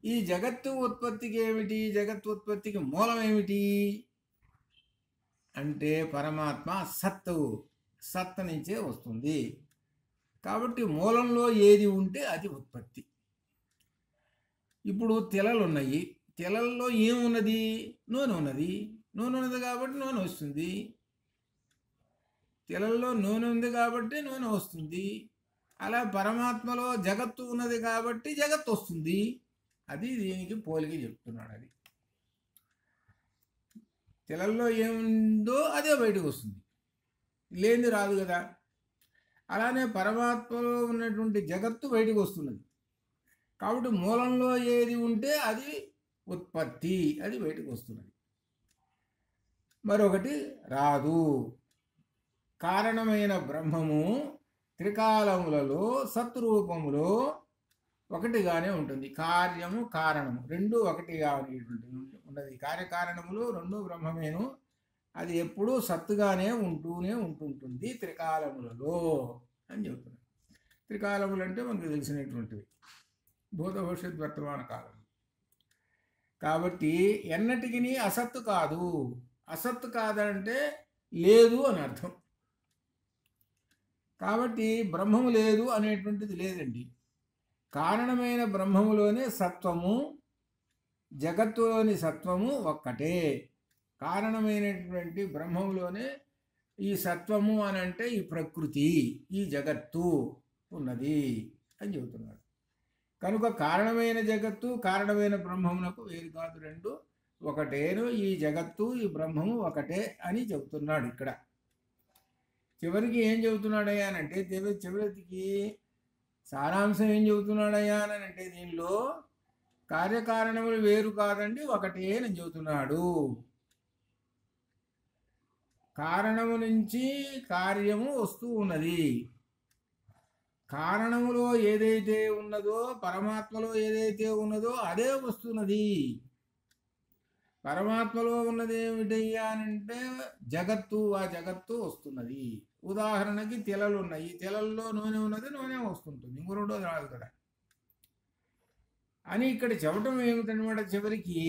ఈ జగత్తు ఉత్పత్తికి ఏమిటి? జగత్తు ఉత్పత్తికి మూలం ఏమిటి అంటే పరమాత్మ సత్తు. సత్ నుంచే వస్తుంది. కాబట్టి మూలంలో ఏది ఉంటే అది ఉత్పత్తి. ఇప్పుడు తిలలు ఉన్నాయి. తిలల్లో ఏమున్నది? నూనె ఉన్నది. నూనె ఉన్నది కాబట్టి నూనె వస్తుంది. తిలల్లో నూనె ఉంది కాబట్టి నూనె వస్తుంది. అలా పరమాత్మలో జగత్తు ఉన్నది కాబట్టి జగత్తు వస్తుంది. అది దీనికి పోలిక చెప్తున్నాడు. అది తిలల్లో ఏముందో అదే బయటకు వస్తుంది, లేనిది రాదు కదా. అలానే పరమాత్మలో ఉన్నటువంటి జగత్తు బయటకు వస్తున్నది. కాబట్టి మూలంలో ఏది ఉంటే అది ఉత్పత్తి, అది బయటకు వస్తున్నది. మరొకటి రాదు. కారణమైన బ్రహ్మము త్రికాలములలో సత్రూపములో ఒకటిగానే ఉంటుంది. కార్యము కారణము రెండు ఒకటిగా ఉన్నది. కార్యకారణములు రెండు బ్రహ్మమేను. అది ఎప్పుడూ సత్తుగానే ఉంటూనే ఉంటుంటుంది త్రికాలములలో అని చెబుతున్నాడు. త్రికాలములు అంటే మనకు తెలిసినటువంటివి భూత భవిష్యత్ వర్తమాన కాలం. కాబట్టి ఎన్నటికి అసత్తు కాదు. అసత్తు కాదంటే లేదు అని అర్థం. కాబట్టి బ్రహ్మము లేదు అనేటువంటిది లేదండి. కారణమైన బ్రహ్మములోనే సత్వము, జగత్తులోని సత్వము ఒక్కటే. కారణమైనటువంటి బ్రహ్మములోనే ఈ సత్వము అని అంటే ఈ ప్రకృతి, ఈ జగత్తు ఉన్నది అని చెబుతున్నాడు. కనుక కారణమైన జగత్తు కారణమైన బ్రహ్మమునకు వేరు కాదు, రెండు ఒకటేను. ఈ జగత్తు ఈ బ్రహ్మము ఒకటే అని చెబుతున్నాడు. ఇక్కడ చివరికి ఏం చెబుతున్నాడయ్యా అని అంటే, చివరికి సారాంశం ఏం చెబుతున్నాడయ్యా అని అంటే, దీనిలో కార్యకారణములు వేరు కాదండి, ఒకటే అని చెబుతున్నాడు. కారణము నుంచి కార్యము వస్తూ ఉన్నది. కారణములో ఏదైతే ఉన్నదో, పరమాత్మలో ఏదైతే ఉన్నదో అదే వస్తున్నది. పరమాత్మలో ఉన్నది ఏమిటయ్యా అంటే జగత్తు. ఆ జగత్తు వస్తున్నది. ఉదాహరణకి తిలలు ఉన్నాయి. తిలల్లో నూనె ఉన్నది, నూనె వస్తుంటుంది. ఇంకో రెండోది రాదు కదా అని ఇక్కడ చెప్పటం ఏమిటనమాట. చివరికి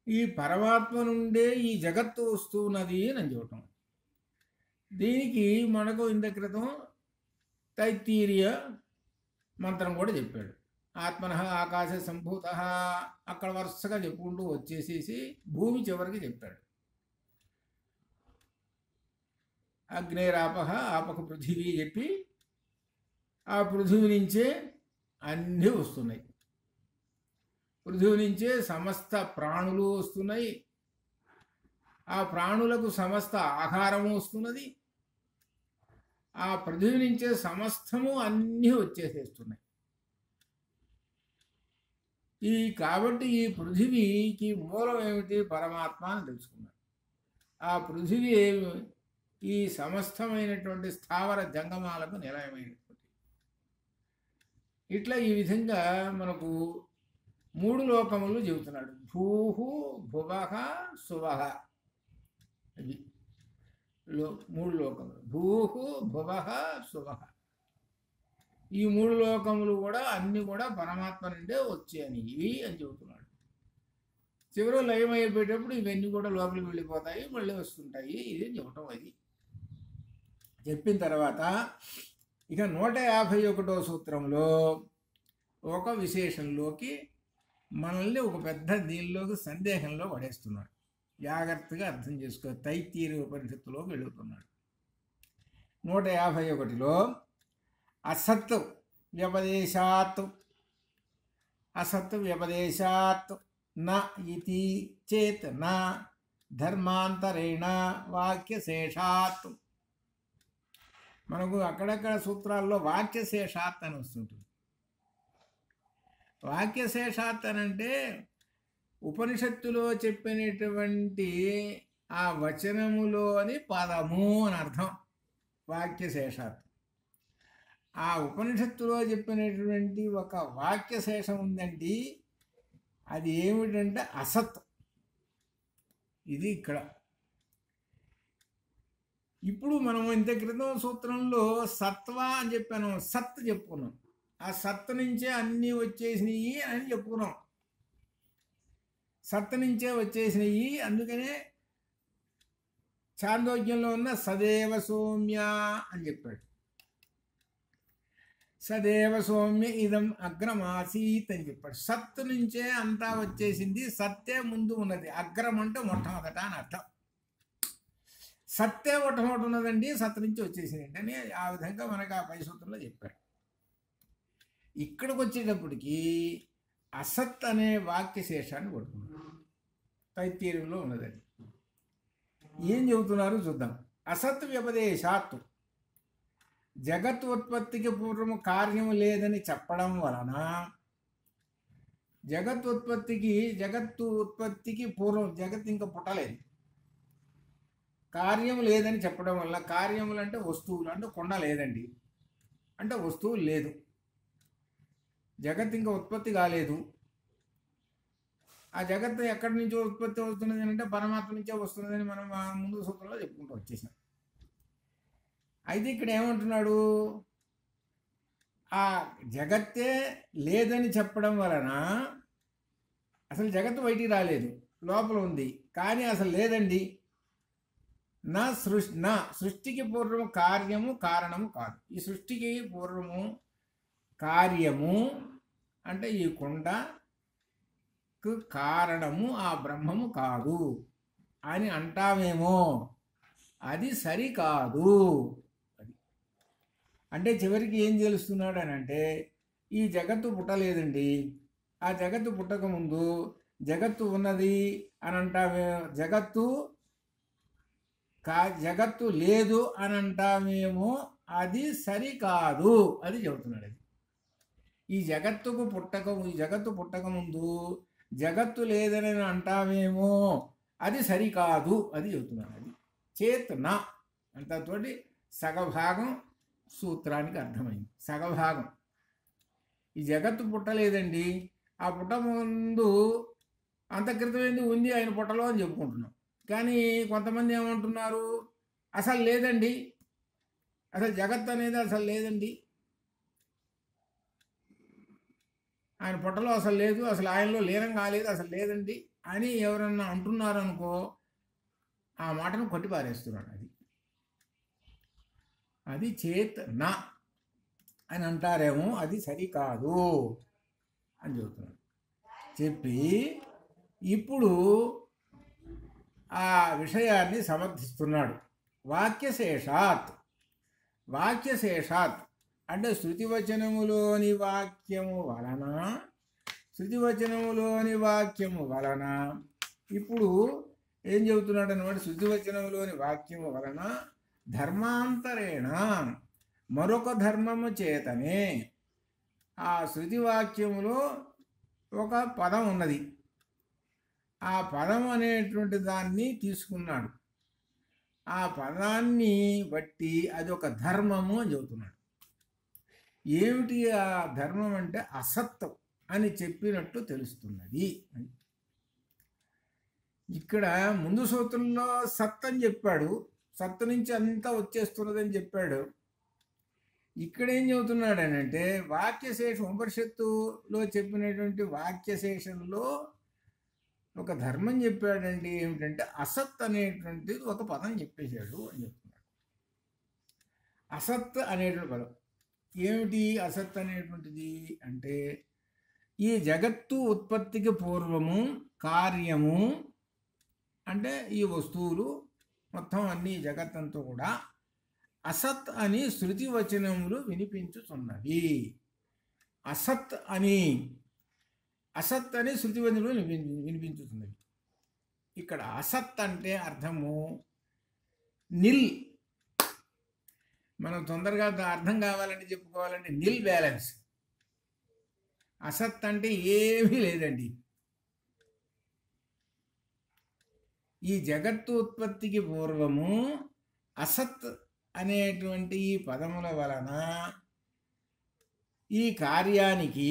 ఈ పరమాత్మ నుండే ఈ జగత్తు వస్తున్నది అని చెప్పటం. దీనికి మనకు ఇంత క్రితం తైత్తీరియ మంత్రం కూడా చెప్పాడు. ఆత్మనః ఆకాశ సంభూత, అక్కడ వరుసగా చెప్పుకుంటూ వచ్చేసేసి భూమి చివరికి చెప్పాడు. అగ్నేరాపహ, ఆపక పృథివీ చెప్పి ఆ పృథివీ నుంచే అన్నీ వస్తున్నాయి. పృథివీ నుంచే సమస్త ప్రాణులు వస్తున్నాయి. ఆ ప్రాణులకు సమస్త ఆహారము వస్తున్నది. ఆ పృథివీ నుంచే సమస్తము అన్నీ వచ్చేసేస్తున్నాయి. కాబట్టి ఈ పృథివీకి మూలం ఏమిటి? పరమాత్మ అని తెలుసుకున్నాడు. ఆ పృథివీ ఈ సమస్తమైనటువంటి స్థావర జంగమాలకు నిలయమైనటువంటి. ఇట్లా ఈ విధంగా మనకు మూడు లోకములు చెబుతున్నాడు. భూహు భువః సువః. ఇది మూడు లోకములు. భూహు భువః సువః. ఈ మూడు లోకములు కూడా అన్ని కూడా పరమాత్మ నుండే వచ్చాయి అని చెబుతున్నాడు. చివరి లయం అయిపోయేటప్పుడు ఇవన్నీ కూడా లోపలికి వెళ్ళిపోతాయి, మళ్ళీ వస్తుంటాయి. ఇది చెప్పటం. అది చెప్పిన తర్వాత ఇక 151వ సూత్రంలో ఒక విశేషంలోకి మనల్ని ఒక పెద్ద దీనిలోకి సందేహంలో పడేస్తున్నాడు. జాగ్రత్తగా అర్థం చేసుకో. తైత్తీరియ ఉపనిషత్తులోకి వెళుతున్నాడు. 151లో అసత్ వ్యపదేశాత్, అసత్ వ్యపదేశాత్ న ఇతి చేత్ న ధర్మాంతరేణ వాక్యశేషాత్. మనకు అక్కడక్కడ సూత్రాల్లో వాక్యశేషాత్ అని వస్తుంటుంది. వాక్యశేషాత్ అని అంటే ఉపనిషత్తులో చెప్పినటువంటి ఆ వచనములోని పదము అని అర్థం. వాక్యశేషాత్ ఆ ఉపనిషత్తులో చెప్పినటువంటి ఒక వాక్యశేషం ఉందండి. అది ఏమిటంటే అసత్. ఇది ఇక్కడ ఇప్పుడు మనం ఇంత క్రితం సూత్రంలో సత్వ అని చెప్పాను, సత్ చెప్పుకున్నాం. ఆ సత్ నుంచే అన్నీ వచ్చేసినాయి అని చెప్పుకున్నాం. సత్ నుంచే వచ్చేసినాయి. అందుకనే చాందోగ్యంలో ఉన్న సదేవ సౌమ్య అని చెప్పాడు. సదేవ సౌమ్య ఇదం అగ్రమాసీత్ అని చెప్పాడు. సత్ నుంచే అంతా వచ్చేసింది. సత్తే ముందు ఉన్నది. అగ్రం అంటే మొట్టమొదట అని అర్థం. సత్తే మొట్టమొదటి ఉన్నదండి, సత్ నుంచి వచ్చేసింది అని ఆ విధంగా మనకు ఆ పై సూత్రంలో చెప్పాడు. ఇక్కడికి వచ్చేటప్పటికి అసత్ అనే వాక్యశేషాన్ని పట్టుకున్నాడు. తైత్తీర్యంలో ఉన్నదని ఏం చెబుతున్నారు చూద్దాం. అసత్ వ్యపదేశాత్ జగత్ ఉత్పత్తికి పూర్వము కార్యము లేదని చెప్పడం వలన, జగత్తు ఉత్పత్తికి పూర్వం జగత్ ఇంకా పుట్టలేదు, కార్యము లేదని చెప్పడం వల్ల, కార్యములు అంటే వస్తువులు, అంటే కొండ లేదండి అంటే వస్తువులు లేదు, జగత్ ఇంకా ఉత్పత్తి కాలేదు. ఆ జగత్తు ఎక్కడి నుంచో ఉత్పత్తి అవుతున్నది అంటే పరమాత్మ నుంచే వస్తున్నదని మనం ముందు సూత్రంలో చెప్పుకుంటూ వచ్చేసాం. అయితే ఇక్కడ ఏమంటున్నాడు, ఆ జగత్తే లేదని చెప్పడం వలన అసలు జగత్తు బయటికి రాలేదు, లోపల ఉంది, కానీ అసలు లేదండి. నా సృష్టికి పూర్వము కార్యము కారణము కాదు. ఈ సృష్టికి పూర్వము కార్యము అంటే ఈ కొండకు కారణము ఆ బ్రహ్మము కాదు అని అంటామేమో, అది సరికాదు. అంటే చివరికి ఏం తెలుస్తున్నాడు అని అంటే, ఈ జగత్తు పుట్టలేదండి, ఆ జగత్తు పుట్టకముందు జగత్తు ఉన్నది అని అంటామే, జగత్తు లేదు అని అంటామేమో, అది సరికాదు అది చెబుతున్నాడు. అది ఈ జగత్తు పుట్టకముందు జగత్తు లేదని అంటామేమో, అది సరికాదు అది చెబుతున్నాడు. అది చేతన అంతతోటి సగభాగం సూత్రానికి అర్థమైంది. సగభాగం ఈ జగత్తు పుట్టలేదండి, ఆ పుట్ట ముందు అంతక్రితమైంది ఉంది ఆయన పుట్టలో అని చెప్పుకుంటున్నాం. కానీ కొంతమంది ఏమంటున్నారు, అసలు లేదండి, అసలు జగత్ అనేది అసలు లేదండి, ఆయన పుట్టలో అసలు లేదు, అసలు ఆయనలో లీనం కాలేదు, అసలు లేదండి అని ఎవరన్నా అంటున్నారనుకో, ఆ మాటను కొట్టిపారేస్తున్నాడు. అది చేత్ నా అని అంటారేమో, అది సరికాదు అని చెబుతున్నాడు. చెప్పి ఇప్పుడు ఆ విషయాన్ని సమర్థిస్తున్నాడు. వాక్యశేషాత్ అంటే శృతివచనములోని వాక్యము వలన ఇప్పుడు ఏం చెబుతున్నాడు అన్నమాట. శృతివచనములోని వాక్యము వలన ధర్మాంతరేణ మరొక ధర్మము చేతనే, ఆ శృతివాక్యములో ఒక పదం ఉన్నది, ఆ పదం అనేటువంటి దాన్ని తీసుకున్నాడు, ఆ పదాన్ని బట్టి అది ఒక ధర్మము అని చెబుతున్నాడు. ఏమిటి ఆ ధర్మం అంటే అసత్వం అని చెప్పినట్టు తెలుస్తున్నది. ఇక్కడ ముందు సూత్రంలో సత్ అని చెప్పాడు, సత్తు నుంచి అంతా వచ్చేస్తున్నదని చెప్పాడు. ఇక్కడ ఏం చెబుతున్నాడు అని అంటే, వాక్యశేషం ఉపనిషత్తులో చెప్పినటువంటి వాక్యశేషంలో ఒక ధర్మం చెప్పాడండి. ఏమిటంటే అసత్ అనేటువంటిది ఒక పదం చెప్పేశాడు అని చెప్తున్నాడు. అసత్ అనేటువంటి పదం ఏమిటి? అసత్ అనేటువంటిది అంటే ఈ జగత్తు ఉత్పత్తికి పూర్వము కార్యము అంటే ఈ వస్తువులు మొత్తం అన్ని జగత్తంతా కూడా అసత్ అని శృతి వచనములు వినిపించుతున్నవి. అసత్ అని శృతి వచనములు వినిపించుతున్నవి. ఇక్కడ అసత్ అంటే అర్థము నిల్. మనం తొందరగా అర్థం కావాలని చెప్పుకోవాలంటే నిల్ బ్యాలెన్స్. అసత్ అంటే ఏమీ లేదండి. ఈ జగత్తు ఉత్పత్తికి పూర్వము అసత్ అనేటువంటి ఈ పదముల వలన ఈ కార్యానికి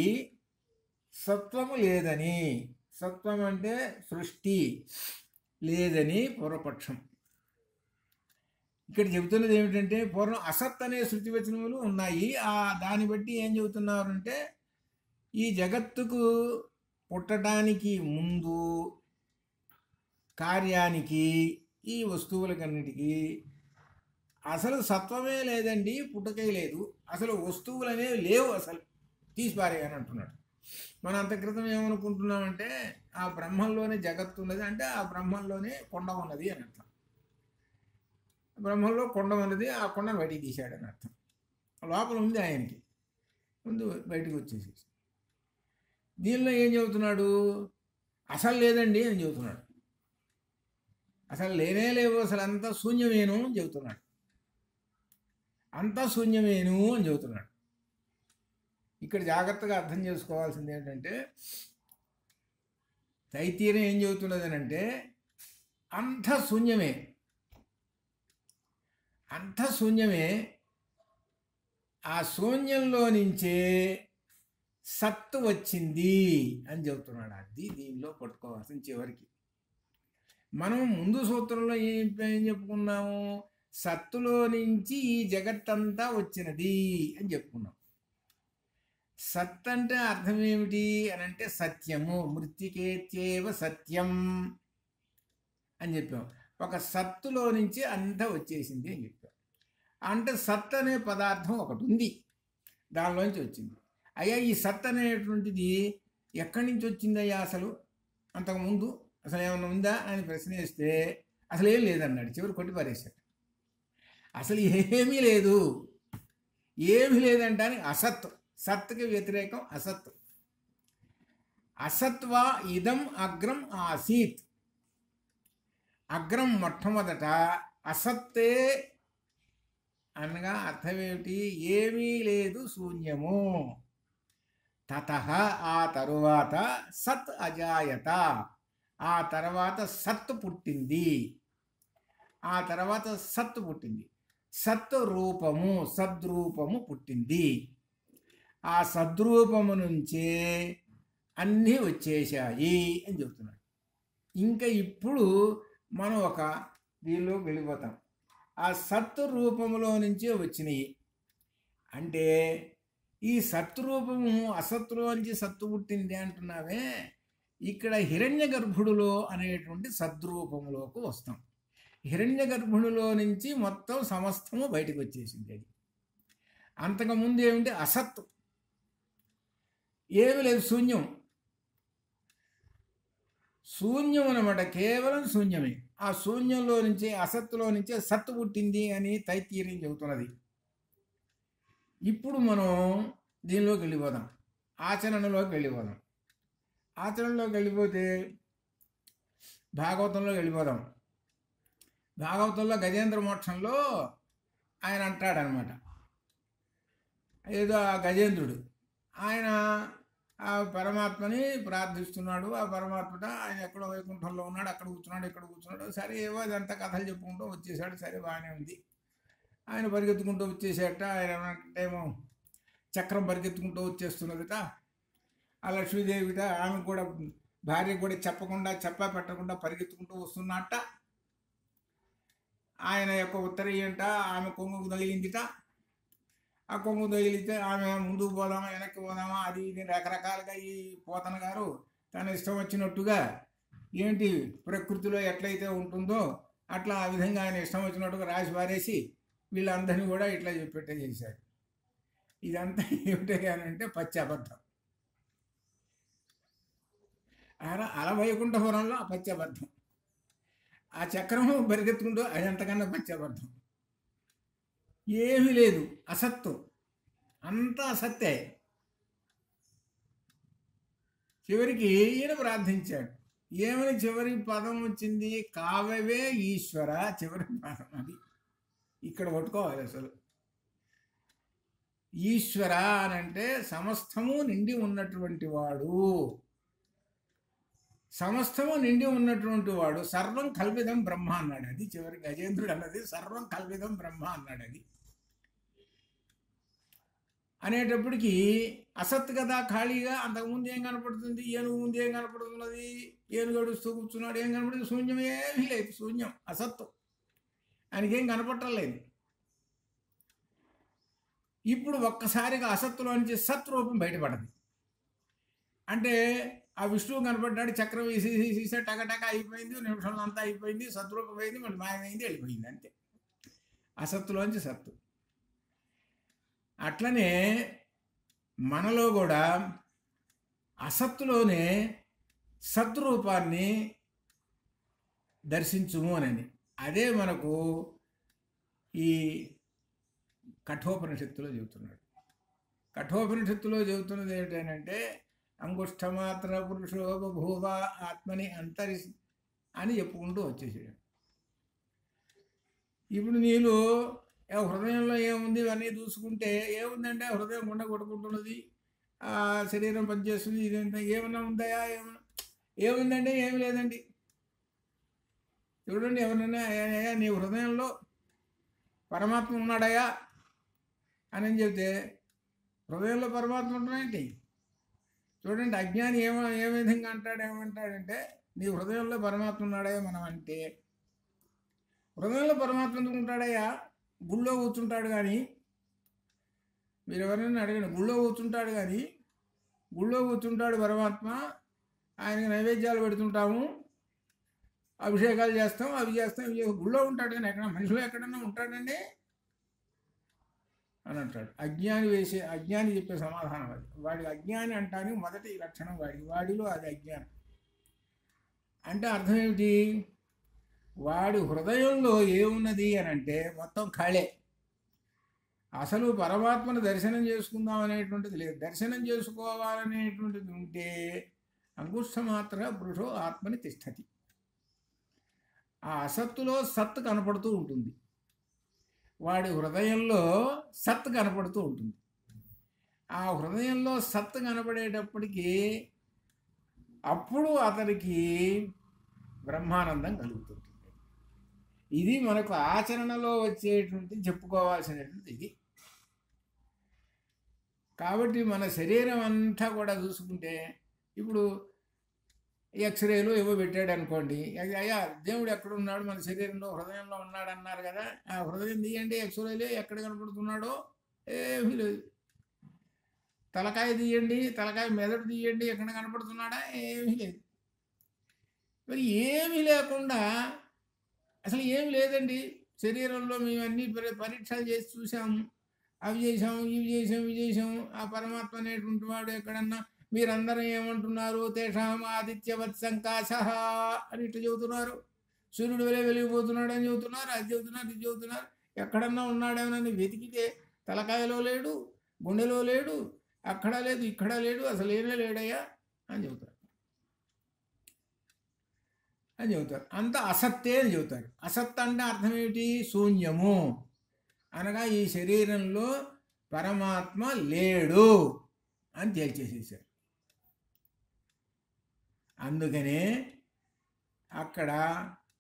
సత్వము లేదని, సత్వం అంటే సృష్టి లేదని పూర్వపక్షం. ఇక్కడ చెబుతున్నది ఏమిటంటే పూర్వం అసత్ అనే శృతి వచనములు ఉన్నాయి. దాన్ని బట్టి ఏం చెబుతున్నారంటే ఈ జగత్తుకు పుట్టడానికి ముందు కార్యానికి ఈ వస్తువులకన్నిటికీ అసలు సత్వమే లేదండి, పుట్టుకే లేదు, అసలు వస్తువులు అనేవి లేవు, అసలు తీసిపారే అని అంటున్నాడు. మనం అంత క్రితం ఏమనుకుంటున్నామంటే ఆ బ్రహ్మంలోనే జగత్తు ఉన్నది, అంటే ఆ బ్రహ్మంలోనే కొండ ఉన్నది అని అర్థం. బ్రహ్మంలో కొండ ఉన్నది, ఆ కొండను బయటికి తీశాడని అర్థం. లోపల ఉంది ఆయనకి, ముందు బయటకు వచ్చేసి. దీనిలో ఏం చెబుతున్నాడు? అసలు లేదండి అని చెబుతున్నాడు. అసలు లేనే లేవు, అసలు అంతా శూన్యమేను అని చెబుతున్నాడు. అంతా శూన్యమేను అని చెబుతున్నాడు. ఇక్కడ జాగ్రత్తగా అర్థం చేసుకోవాల్సింది ఏంటంటే తైత్తీరం ఏం చెబుతున్నది అంటే అంత శూన్యమే, అంత శూన్యమే. ఆ శూన్యంలో నుంచే సత్తు వచ్చింది అని చెబుతున్నాడు. అది దీనిలో పట్టుకోవాల్సిన చివరికి. మనం ముందు సూత్రంలో ఏం చెప్పుకున్నాము? సత్తులో నుంచి ఈ జగత్తంతా వచ్చినది అని చెప్పుకున్నాం. సత్ అంటే అర్థం ఏమిటి అని అంటే సత్యము, మృత్తికేత్యేవ సత్యం అని చెప్పాం. ఒక సత్తులో నుంచి అంతా వచ్చేసింది అని చెప్పాం. అంటే సత్ అనే పదార్థం ఒకటి ఉంది, దానిలోంచి వచ్చింది. అయ్యా ఈ సత్ అనేటువంటిది ఎక్కడి నుంచి వచ్చిందయ్యా? అసలు అంతకుముందు అసలు ఏమన్నా ఉందా అని ప్రశ్న వేస్తే అసలు ఏం లేదన్నాడు. చివరి కొట్టి పారేశాడు. అసలు ఏమీ లేదు, ఏమీ లేదంటాని అసత్. సత్తుకి వ్యతిరేకం అసత్. అసత్వా ఇదం అగ్రం ఆసీత్. అగ్రం మొట్టమొదట, అసత్తే అనగా అర్థమేమిటి? ఏమీ లేదు, శూన్యము. తతః ఆ తరువాత సత్ అజాయత, ఆ తర్వాత సత్తు పుట్టింది. ఆ తర్వాత సత్తు పుట్టింది. సత్ రూపము, సద్రూపము పుట్టింది. ఆ సద్రూపము నుంచే అన్నీ వచ్చేసాయి అని చెప్తున్నాడు. ఇంకా ఇప్పుడు మనం ఒక దీనిలో వెళ్ళిపోతాం. ఆ సత్తు రూపములో నుంచే వచ్చినాయి అంటే ఈ సత్రూపము అసత్తులోంచి సత్తు పుట్టింది అంటున్నావే, ఇక్కడ హిరణ్య గర్భుడులో అనేటువంటి సద్రూపములోకి వస్తాం. హిరణ్య గర్భుడిలో నుంచి మొత్తం సమస్తము బయటకు వచ్చేసింది. అది అంతకుముందు ఏమిటి? అసత్తు, ఏమి లేదు, శూన్యం. శూన్యం అన్నమాట, కేవలం శూన్యమే. ఆ శూన్యంలో నుంచి, అసత్తులో నుంచే సత్తు పుట్టింది అని తైత్తీర్యం చెబుతున్నది. ఇప్పుడు మనం దీనిలోకి వెళ్ళిపోదాం, ఆచరణలోకి వెళ్ళిపోదాం. ఆచరణలోకి వెళ్ళిపోతే భాగవతంలోకి వెళ్ళిపోదాం. భాగవతంలో గజేంద్ర మోక్షంలో ఆయన అంటాడనమాట. ఏదో ఆ గజేంద్రుడు ఆయన ఆ పరమాత్మని ప్రార్థిస్తున్నాడు. ఆ పరమాత్మ ఆయన ఎక్కడో వైకుంఠంలో ఉన్నాడు, అక్కడ కూర్చున్నాడు, ఇక్కడ కూర్చున్నాడు. సరే ఏవో అదంతా కథలు చెప్పుకుంటూ వచ్చేసాడు. సరే బాగానే ఉంది. ఆయన పరిగెత్తుకుంటూ వచ్చేసేట. ఆయన ఏమో చక్రం పరిగెత్తుకుంటూ వచ్చేస్తున్నదిట. ఆ లక్ష్మీదేవిట ఆమె కూడా, భార్య కూడా చెప్పకుండా, పెట్టకుండా పరిగెత్తుకుంటూ వస్తున్నట్ట. ఆయన యొక్క ఉత్తరీయంట ఆమె కొంగుకు తగిలిందిట. ఆ కొంగు తగిలితే ఆమె ముందుకు పోదామా వెనక్కి పోదామా అది ఇది రకరకాలుగా ఈ పోతన గారు తన ఇష్టం వచ్చినట్టుగా ఏంటి ప్రకృతిలో ఎట్లయితే ఉంటుందో అట్లా ఆ విధంగా ఆయన ఇష్టం వచ్చినట్టుగా రాసి పారేసి వీళ్ళందరినీ కూడా ఇట్లా చెప్పేట్టే చేశాడు. ఇదంతా ఏమిటంటే పచ్చి అబద్ధం. అలవైకుంఠపురంలో ఆ పచ్చి అబద్ధం. ఆ చక్రము పరిగెత్తుకుంటూ అదంతకన్నా పచ్చి అబద్ధం. ఏమీ లేదు, అసత్తు, అంతా అసత్తే. చివరికి ఈయన ప్రార్థించాడు. ఏమని చివరి పదం వచ్చింది? కావవే ఈశ్వర, చివరి పదం అది. ఇక్కడ పట్టుకోవాలి అసలు. ఈశ్వర అని అంటే సమస్తము నిండి ఉన్నటువంటి వాడు, సమస్తము నిండి ఉన్నటువంటి వాడు. సర్వం కల్పితం బ్రహ్మ అన్నాడు. అది చివరి గజేంద్రుడు అన్నది, సర్వం కల్పితం బ్రహ్మ అన్నాడు. అది అనేటప్పటికీ అసత్ కదా, ఖాళీగా. అంతకుముందు ఏం కనపడుతుంది? ఏనుగు ముందు ఏం కనపడుతున్నది? ఏనుగు గడుస్తూ కూర్చున్నాడు, ఏం కనపడుతుంది? శూన్యం, ఏమీ లేదు, శూన్యం, అసత్తు. ఆయనకేం కనపట్టలేదు. ఇప్పుడు ఒక్కసారిగా అసత్తులో నుంచి సత్రూపం బయటపడదు. అంటే ఆ విష్ణువు కనపడ్డాడు, చక్రం వేసేసేసే టకటక అయిపోయింది, నిమిషంలో అంతా అయిపోయింది, సద్రూపం అయింది, మళ్ళీ మాయమైంది, వెళ్ళిపోయింది, అంతే. అసత్తులోంచి సత్తు. అట్లనే మనలో కూడా అసత్తులోనే సద్రూపాన్ని దర్శించుము అని, అదే మనకు ఈ కఠోపనిషత్తులో చెబుతున్నాడు. కఠోపనిషత్తులో చెబుతున్నది ఏంటంటే అంగుష్ఠమాత్ర పురుషో బభూవ ఆత్మని అంతరి అని చెప్పుకుంటూ వచ్చేసాడు. ఇప్పుడు నీళ్ళు హృదయంలో ఏముంది ఇవన్నీ చూసుకుంటే ఏముందంటే హృదయం గుండె కొట్టుకుంటున్నది, శరీరం పనిచేస్తుంది, ఇదంతా ఏమన్నా ఉందాయా, ఏముందంటే ఏమి లేదండి. చూడండి, ఎవరన్నా నీ హృదయంలో పరమాత్మ ఉన్నాడయా అని చెబితే హృదయంలో పరమాత్మ ఉంటున్నాయండి. చూడండి, అజ్ఞాని ఏ విధంగా ఏమంటాడంటే నీ హృదయంలో పరమాత్మ ఉన్నాడయ్యా మనం అంటే, హృదయంలో పరమాత్మ ఎందుకు ఉంటాడయ్యా? గుళ్ళో కూర్చుంటాడు కానీ, మీరు ఎవరైనా అడగండి, గుళ్ళో కూర్చుంటాడు పరమాత్మ, ఆయనకి నైవేద్యాలు పెడుతుంటాము, అభిషేకాలు చేస్తాం, అవి చేస్తాం, ఇవి గుళ్ళో ఉంటాడు కానీ ఎక్కడ మనిషిలో ఎక్కడన్నా ఉంటాడండి అని అంటాడు. అజ్ఞాని చెప్పే సమాధానం అది. వాడి అజ్ఞాని అంటానికి మొదటి లక్షణం వాడిలో అది అజ్ఞానం. అంటే అర్థం ఏమిటి? వాడి హృదయంలో ఏమున్నది అని అంటే మొత్తం ఖాళే. అసలు పరమాత్మను దర్శనం చేసుకుందాం అనేటువంటిది లేదు. దర్శనం చేసుకోవాలనేటువంటిది ఉంటే అంగుష్ఠమాత్ర పురుషో ఆత్మని తిష్టతి. ఆ అసత్తులో సత్తు కనపడుతూ ఉంటుంది, వాడి హృదయంలో సత్తు కనపడుతూ ఉంటుంది. ఆ హృదయంలో సత్తు కనపడేటప్పటికీ అప్పుడు అతనికి బ్రహ్మానందం కలుగుతుంది. ఇది మనకు ఆచరణలో వచ్చేటువంటి చెప్పుకోవాల్సినటువంటి ఇది. కాబట్టి మన శరీరం అంతా కూడా చూసుకుంటే, ఇప్పుడు ఎక్స్రేలు ఏవో పెట్టాడు అనుకోండి, అయ్యా దేవుడు ఎక్కడున్నాడు, మన శరీరంలో హృదయంలో ఉన్నాడు అన్నారు కదా, ఆ హృదయం తీయండి, ఎక్స్రేలు ఎక్కడ కనపడుతున్నాడో ఏమీ లేదు. తలకాయ తీయండి, తలకాయ మెదడు తీయండి, ఎక్కడ కనపడుతున్నాడా, ఏమీ లేదు. మరి ఏమీ లేకుండా అసలు ఏమి లేదండి శరీరంలో. మేము అన్ని పరీక్షలు చేసి చూసాము, అవి చేసాము, ఇవి చేసాము. ఆ పరమాత్మ అనేటువంటి వాడు ఎక్కడన్నా మీరందరూ ఏమంటున్నారు, తేషాం ఆదిత్యవత్ సంకాశ అని ఇట్లా చెబుతున్నారు, సూర్యుడు వలె వెలిగిపోతున్నాడు అని చెబుతున్నారు, అది చెబుతున్నారు, ఇది చెబుతున్నారు. ఎక్కడన్నా ఉన్నాడేమోనని వెతికితే తలకాయలో లేడు, గుండెలో లేడు, అక్కడ లేదు, ఇక్కడ లేడు, అసలు ఏమీ లేడయ్యా అని చెబుతారు. అంత అసత్తే అని చెబుతారు. అసత్ అంటే అర్థం ఏమిటి? శూన్యము అనగా ఈ శరీరంలో పరమాత్మ లేడు అని తేల్చేసేసారు. అందుకనే అక్కడ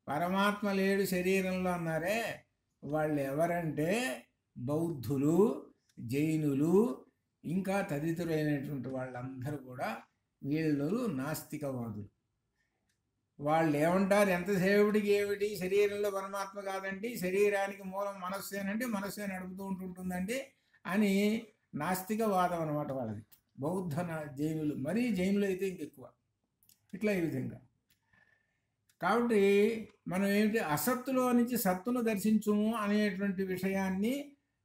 పరమాత్మ లేడు శరీరంలో అన్నారే, వాళ్ళు ఎవరంటే బౌద్ధులు, జైనులు, ఇంకా తదితరులైనటువంటి వాళ్ళందరూ కూడా వీళ్ళు నాస్తికవాదులు. వాళ్ళు ఏమంటారు, ఎంతసేపటికి ఏమిటి శరీరంలో పరమాత్మ కాదండి, శరీరానికి మూలం మనస్సేనండి, మనస్సే నడుపుతూ ఉంటుందండి అని నాస్తికవాదం అనమాట వాళ్ళది. బౌద్ధ జైనులు, మరీ జైనులు అయితే ఇంకెక్కువ. ఇట్లా ఈ విధంగా. కాబట్టి మనం ఏమిటి, అసత్తులో నుంచి సత్తును దర్శించుము అనేటువంటి విషయాన్ని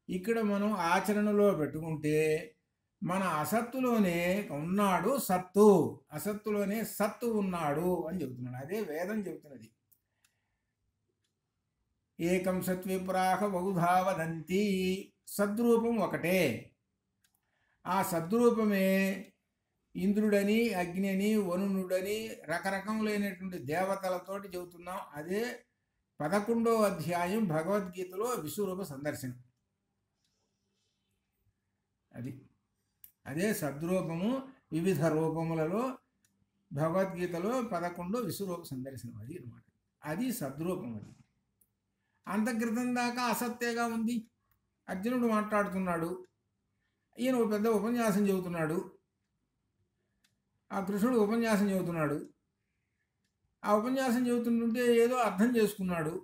ఇక్కడ మనం ఆచరణలో పెట్టుకుంటే మన అసత్తులోనే ఉన్నాడు సత్తు, అసత్తులోనే సత్తు ఉన్నాడు అని చెబుతున్నాడు. అదే వేదం చెబుతున్నది. ఏకం సత్విప్రాహ బహుధా వదంతి. సద్రూపం ఒకటే. ఆ సద్రూపమే ఇంద్రుడని, అగ్ని, వరుణుడని రకరకములైనటువంటి దేవతలతోటి చెబుతున్నాం. అదే 11వ అధ్యాయం భగవద్గీతలో విశ్వరూప సందర్శనం. అదే సద్రూపము. వివిధ రూపములలో భగవద్గీతలో 11 విశ్వరూప సందర్శనం అది అనమాట. అది సద్రూపం. అది అంతక్రితం దాకా అసత్యగా ఉంది. అర్జునుడు మాట్లాడుతున్నాడు, ఈయన ఒక పెద్ద ఉపన్యాసం చెబుతున్నాడు, ఆ కృష్ణుడు ఉపన్యాసం చెబుతున్నాడు. ఆ ఉపన్యాసం చెబుతుంటుంటే ఏదో అర్థం చేసుకున్నాడు,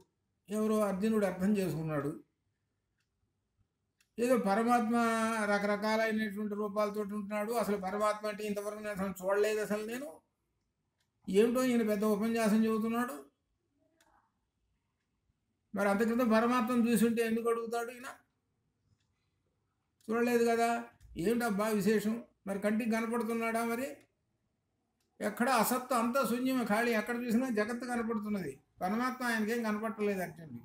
ఎవరో అర్జునుడు అర్థం చేసుకున్నాడు. ఏదో పరమాత్మ రకరకాలైనటువంటి రూపాలతో ఉంటున్నాడు, అసలు పరమాత్మ అంటే ఇంతవరకు నేను అసలు చూడలేదు, అసలు నేను ఏమిటో ఈయన పెద్ద ఉపన్యాసం చెబుతున్నాడు. మరి అంతక్రితం పరమాత్మను చూసుంటే ఎందుకు అడుగుతాడు ఈయన? చూడలేదు కదా, ఏమిటబ్బా విశేషం? మరి కంటికి కనపడుతున్నాడా? మరి ఎక్కడ అసత్తు అంతా శూన్యమే, ఖాళీ. ఎక్కడ చూసినా జగత్తు కనపడుతున్నది, పరమాత్మ ఆయనకేం కనపడలేదు అట్టండి.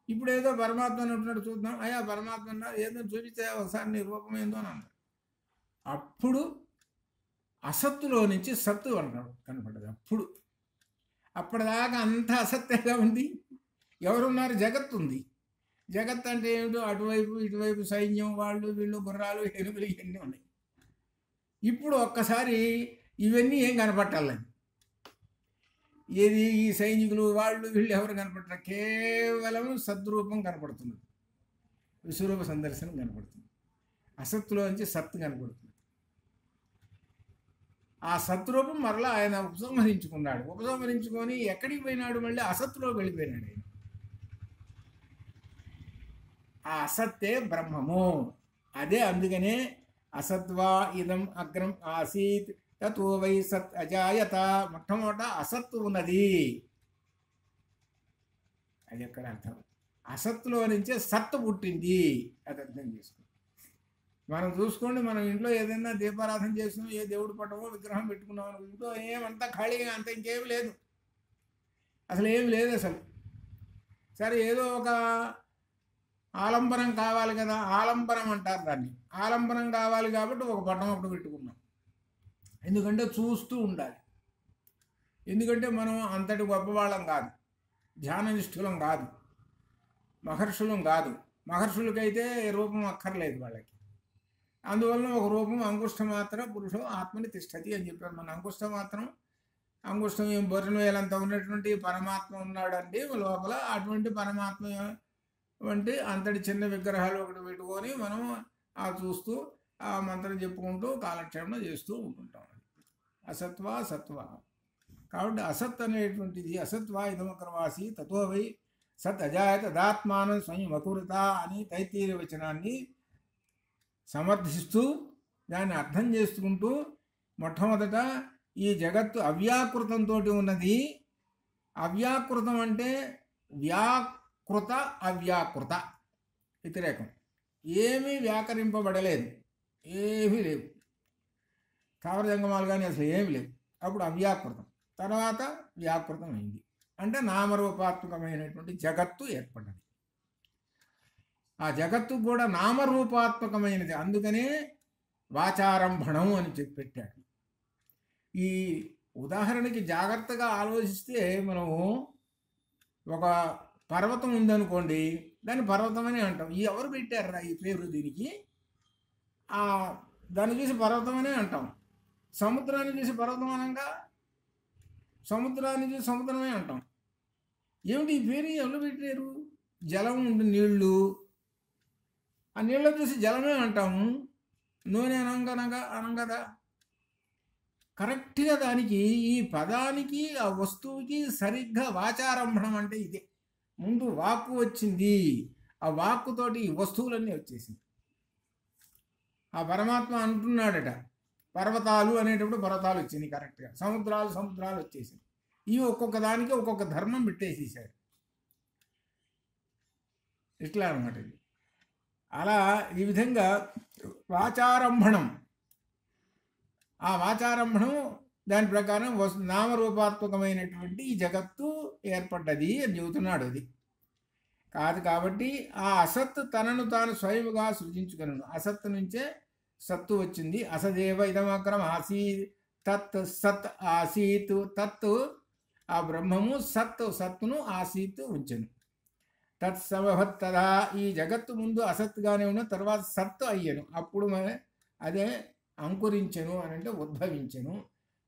ఇప్పుడు ఏదో పరమాత్మ అని ఉంటున్నాడు, చూద్దాం. అయ్యా పరమాత్మ అన్నారు, ఏదో చూపిస్తే ఒకసారి నీ రూపం ఏందో అని అన్నాడు. అప్పుడు అసత్తులో నుంచి సత్తు అంటాడు కనపడ్డది. అప్పటిదాకా అంతా అసత్యంగా ఉంది. ఎవరున్నారు? జగత్తు ఉంది. జగత్ అంటే ఏమిటో అటువైపు ఇటువైపు సైన్యం, వాళ్ళు వీళ్ళు, గుర్రాలు, ఏనుగులు ఇవన్నీ ఉన్నాయి. ఇప్పుడు ఒక్కసారి ఇవన్నీ ఏం కనపట్టాలని, ఏది ఈ సైనికులు వాళ్ళు వీళ్ళు ఎవరు కనపడతారు? కేవలం సద్రూపం కనపడుతున్నది, విశ్వరూప సందర్శనం కనపడుతుంది. అసత్తులో నుంచి సత్తు కనపడుతుంది. ఆ సత్రూపం మరలా ఆయన ఉపసంహరించుకొని ఎక్కడికి పోయినాడు? మళ్ళీ అసత్తులో వెళ్ళిపోయినాడు ఆయన. ఆ అసత్తే బ్రహ్మము. అదే అందుకనే అసత్వా ఇదం అగ్రం ఆసీత్ తతో వై సత్ అజాయత. మొట్టమొదట అసత్తు ఉన్నది, అది ఎక్కడ అర్థం. అసత్తులో నుంచే సత్తు పుట్టింది, అది అర్థం చేసుకోండి. మనం చూసుకోండి, మనం ఇంట్లో ఏదైనా దీపారాధన చేస్తున్నాం, ఏ దేవుడు పటమో విగ్రహం పెట్టుకున్నాం, ఇంట్లో ఏమంతా ఖాళీగా, అంత ఇంకేమి లేదు, అసలు ఏమి లేదు అసలు. సరే ఏదో ఒక ఆలంబనం కావాలి కదా, ఆలంబనం అంటారు దాన్ని. ఆలంబనం కావాలి కాబట్టి ఒక పటం ఒకటి పెట్టుకున్నాం, ఎందుకంటే చూస్తూ ఉండాలి. ఎందుకంటే మనం అంతటి గొప్పవాళ్ళం కాదు, ధ్యాననిష్ఠులం కాదు, మహర్షులం కాదు. మహర్షులకైతే రూపం అక్కర్లేదు వాళ్ళకి. అందువలన ఒక రూపం అంగుష్ట మాత్రం పురుషం ఆత్మని తిష్టతి అని చెప్పారు. మన అంగుష్టం ఏం బొర్రెను వేలంత ఉన్నటువంటి పరమాత్మ ఉన్నాడండి లోపల. అటువంటి పరమాత్మ వంటి అంతటి చిన్న విగ్రహాలు ఒకటి పెట్టుకొని మనం ఆ చూస్తూ ఆ మంత్రం చెప్పుకుంటూ కాలక్షేపణ చేస్తూ ఉంటుంటాం. అసత్వా సత్వ. కాబట్టి అసత్ అనేటువంటిది అసత్వా ఇదమకరవాసి తతో వై సత్ అజాయత తదాత్మానం స్వయం అకురుత అని తైత్తీర్య వచనాన్ని సమర్థిస్తూ దాన్ని అర్థం చేసుకుంటూ, మొట్టమొదట ఈ జగత్తు అవ్యాకృతంతో ఉన్నది. అవ్యాకృతం అంటే వ్యాకృత అవ్యాకృత వ్యతిరేకం. ఏమీ వ్యాకరింపబడలేదు, ఏమీ లేవు, స్థావర జంగమాలు కానీ అసలు ఏమి లేవు. అప్పుడు అవ్యాకృతం. తర్వాత వ్యాకృతం అయింది, అంటే నామరూపాత్మకమైనటువంటి జగత్తు ఏర్పడ్డది. ఆ జగత్తు కూడా నామరూపాత్మకమైనది, అందుకనే వాచారంభణం అని చెప్పి పెట్టాడు. ఈ ఉదాహరణకి జాగ్రత్తగా ఆలోచిస్తే, మనము ఒక పర్వతం ఉందనుకోండి, దాన్ని పర్వతం అని అంటాం. ఎవరు పెట్టారా ఈ పేరు దీనికి? దాన్ని చూసి పర్వతం అనే అంటాం. సముద్రాన్ని చూసి పర్వతం అనంగా సముద్రాన్ని చూసి సముద్రమే అంటాం. ఏమిటి ఈ పేరు ఎవరు పెట్టారు? జలం ఉండి నీళ్ళు, ఆ నీళ్ళ చూసి జలమే అంటాము. నూనె అనంగదా. కరెక్ట్గా దానికి ఈ పదానికి ఆ వస్తువుకి సరిగ్గా వాచారంభణం అంటే ఇదే. ముందు వాక్కు వచ్చింది, ఆ వాక్కుతోటి ఈ వస్తువులన్నీ వచ్చేసింది. ఆ పరమాత్మ అంటున్నాడట, పర్వతాలు అనేటప్పుడు పర్వతాలు వచ్చింది కరెక్ట్గా, సముద్రాలు వచ్చేసింది. ఇవి ఒక్కొక్క దానికి ఒక్కొక్క ధర్మం పెట్టేసేసాడు. ఇట్లా అనమాట ఇది. అలా ఈ విధంగా వాచారంభణం, ఆ వాచారంభణం దాని ప్రకారం నామరూపాత్మకమైనటువంటి ఈ జగత్తు ఏర్పడ్డది అని చెబుతున్నాడు. అది కాదు కాబట్టి ఆ అసత్తు తనను తాను స్వయముగా సృజించుకున్నాను. అసత్తు నుంచే సత్తు వచ్చింది. అసదేవ ఇదమగ్రం ఆసీత్ తత్ సత్ ఆసీత్. తత్తు ఆ బ్రహ్మము, సత్తును ఆసీత్ ఉంచెను. తత్సమభత్ తదా. ఈ జగత్తు ముందు అసత్తుగానే ఉన్న తర్వాత సత్తు అయ్యను. అప్పుడు అదే అంకురించెను అని అంటే ఉద్భవించెను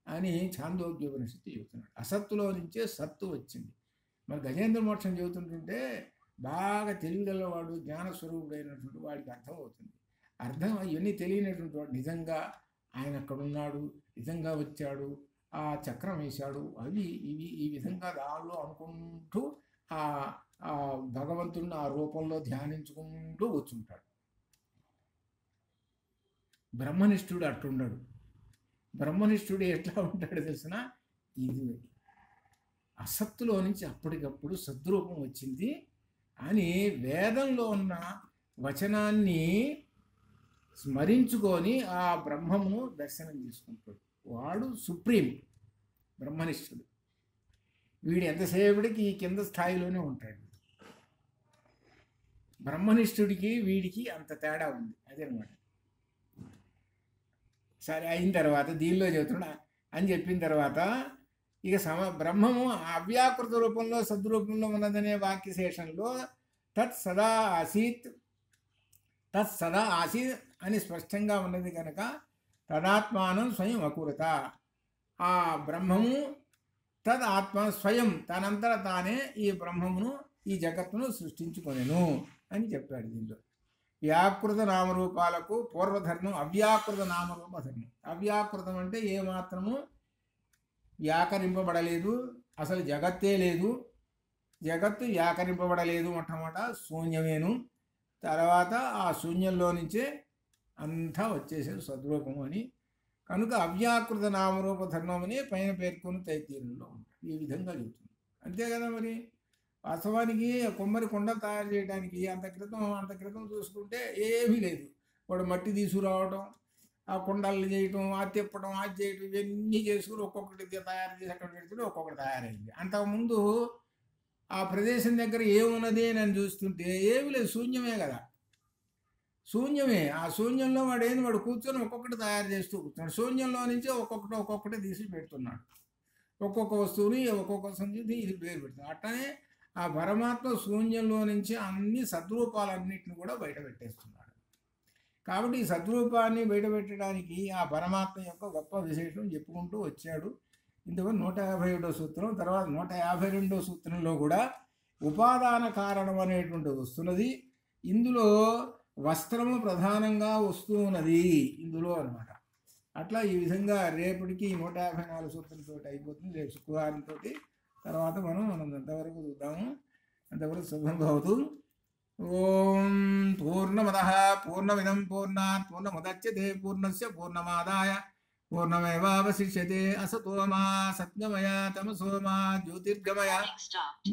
అని ఛాందోగ్యోపనిషత్తు చెబుతున్నాడు. అసత్తులో నుంచే సత్తు వచ్చింది. మరి గజేంద్ర మోక్షం చెబుతుంటుంటే బాగా తెలివిగలవాడు, జ్ఞానస్వరూపుడైనటువంటి వాడికి అర్థమవుతుంది. ఇవన్నీ తెలియనటువంటి వాడు నిజంగా ఆయన అక్కడున్నాడు, నిజంగా వచ్చాడు, ఆ చక్రం వేశాడు, అవి ఇవి ఈ విధంగా దానిలో అనుకుంటూ ఆ ఆ భగవంతుడిని ఆ రూపంలో ధ్యానించుకుంటూ కూర్చుంటాడు. బ్రహ్మనిష్ఠుడు అట్టుండడు. బ్రహ్మనిష్ఠుడు ఎట్లా ఉంటాడు తెలిసిన, ఇది అసత్తులో నుంచి అప్పటికప్పుడు సద్రూపం వచ్చింది అని వేదంలో ఉన్న వచనాన్ని స్మరించుకొని ఆ బ్రహ్మమును దర్శనం చేసుకుంటాడు. వాడు సుప్రీం బ్రహ్మనిష్ఠుడు. వీడు ఎంతసేపటికి ఈ కింద స్థాయిలోనే ఉంటాడు. బ్రహ్మనిష్ఠుడికి వీడికి అంత తేడా ఉంది. అదనమాట. సరే అయిన తర్వాత దీనిలో చెబుతున్నా అని చెప్పిన తర్వాత ఇక బ్రహ్మము అవ్యాకృత రూపంలో సద్రూపంలో ఉన్నదనే వాక్యశేషంలో తత్ సదా ఆసీత్ అని స్పష్టంగా ఉన్నది కనుక తదాత్మానం స్వయం అకూరత, ఆ బ్రహ్మము తద్ ఆత్మ స్వయం తనంతట తానే ఈ బ్రహ్మమును ఈ జగత్తును సృష్టించుకొనెను అని చెప్పాడు. దీంట్లో వ్యాకృత నామరూపాలకు పూర్వధర్మం అవ్యాకృత నామరూప ధర్మం. అవ్యాకృతం అంటే ఏమాత్రము వ్యాకరింపబడలేదు, అసలు జగత్తే లేదు. జగత్తు వ్యాకరింపబడలేదు మొట్టమొదట శూన్యమేను. తర్వాత ఆ శూన్యంలో నుంచే అంతా వచ్చేసేది సద్రూపము అని. కనుక అవ్యాకృత నామరూప ధర్మం అని పైన పేర్కొని తైతీరులో ఉంటాడు. ఈ విధంగా చెబుతుంది. అంతే కదా మరి. వాస్తవానికి కొమ్మరి కొండ తయారు చేయడానికి అంత క్రితం చూసుకుంటే ఏమీ లేదు. వాడు మట్టి తీసుకురావడం, ఆ కుండలు చేయటం, ఆ తిప్పడం, అది చేయటం, ఇవన్నీ చేసుకుని ఒక్కొక్కటి తయారు చేసి అక్కడ పెడుతుంటే ఒక్కొక్కటి తయారైంది. అంతకుముందు ఆ ప్రదేశం దగ్గర ఏమున్నది అని చూస్తుంటే ఏమి లేదు, శూన్యమే కదా. శూన్యమే. ఆ శూన్యంలో వాడు కూర్చొని ఒక్కొక్కటి తయారు చేస్తూ కూర్చున్నాడు. శూన్యంలో నుంచి ఒక్కొక్కటి తీసి పెడుతున్నాడు. ఒక్కొక్క వస్తువుని ఒక్కొక్క వస్తువుని ఇది పేరు పెడుతున్నాడు. అట్టనే ఆ పరమాత్మ శూన్యంలో నుంచి అన్ని సద్రూపాలన్నింటిని కూడా బయట పెట్టేస్తున్నాడు. కాబట్టి ఈ సద్రూపాన్ని బయటపెట్టడానికి ఆ పరమాత్మ యొక్క గొప్ప విశేషం చెప్పుకుంటూ వచ్చాడు. ఇంతవరకు 151వ సూత్రం. తర్వాత 152వ సూత్రంలో కూడా ఉపాదాన కారణం అనేటువంటిది వస్తున్నది. ఇందులో వస్త్రము ప్రధానంగా వస్తూ ఉన్నది ఇందులో అనమాట. అట్లా ఈ విధంగా రేపటికి 154 సూత్రంతో అయిపోతుంది. రేపు శుక్రవారంతో తర్వాత మనం అంతవరకు చూద్దాము. అంతవరకు శుభం భవతు. ఓం పూర్ణమదః పూర్ణమిదం పూర్ణాత్ పూర్ణముదచ్యతే పూర్ణస్య పూర్ణమాదాయ పూర్ణమేవావశిష్యతే. అసతో మా సత్యమయ తమసో మా జ్యోతిర్గమయ.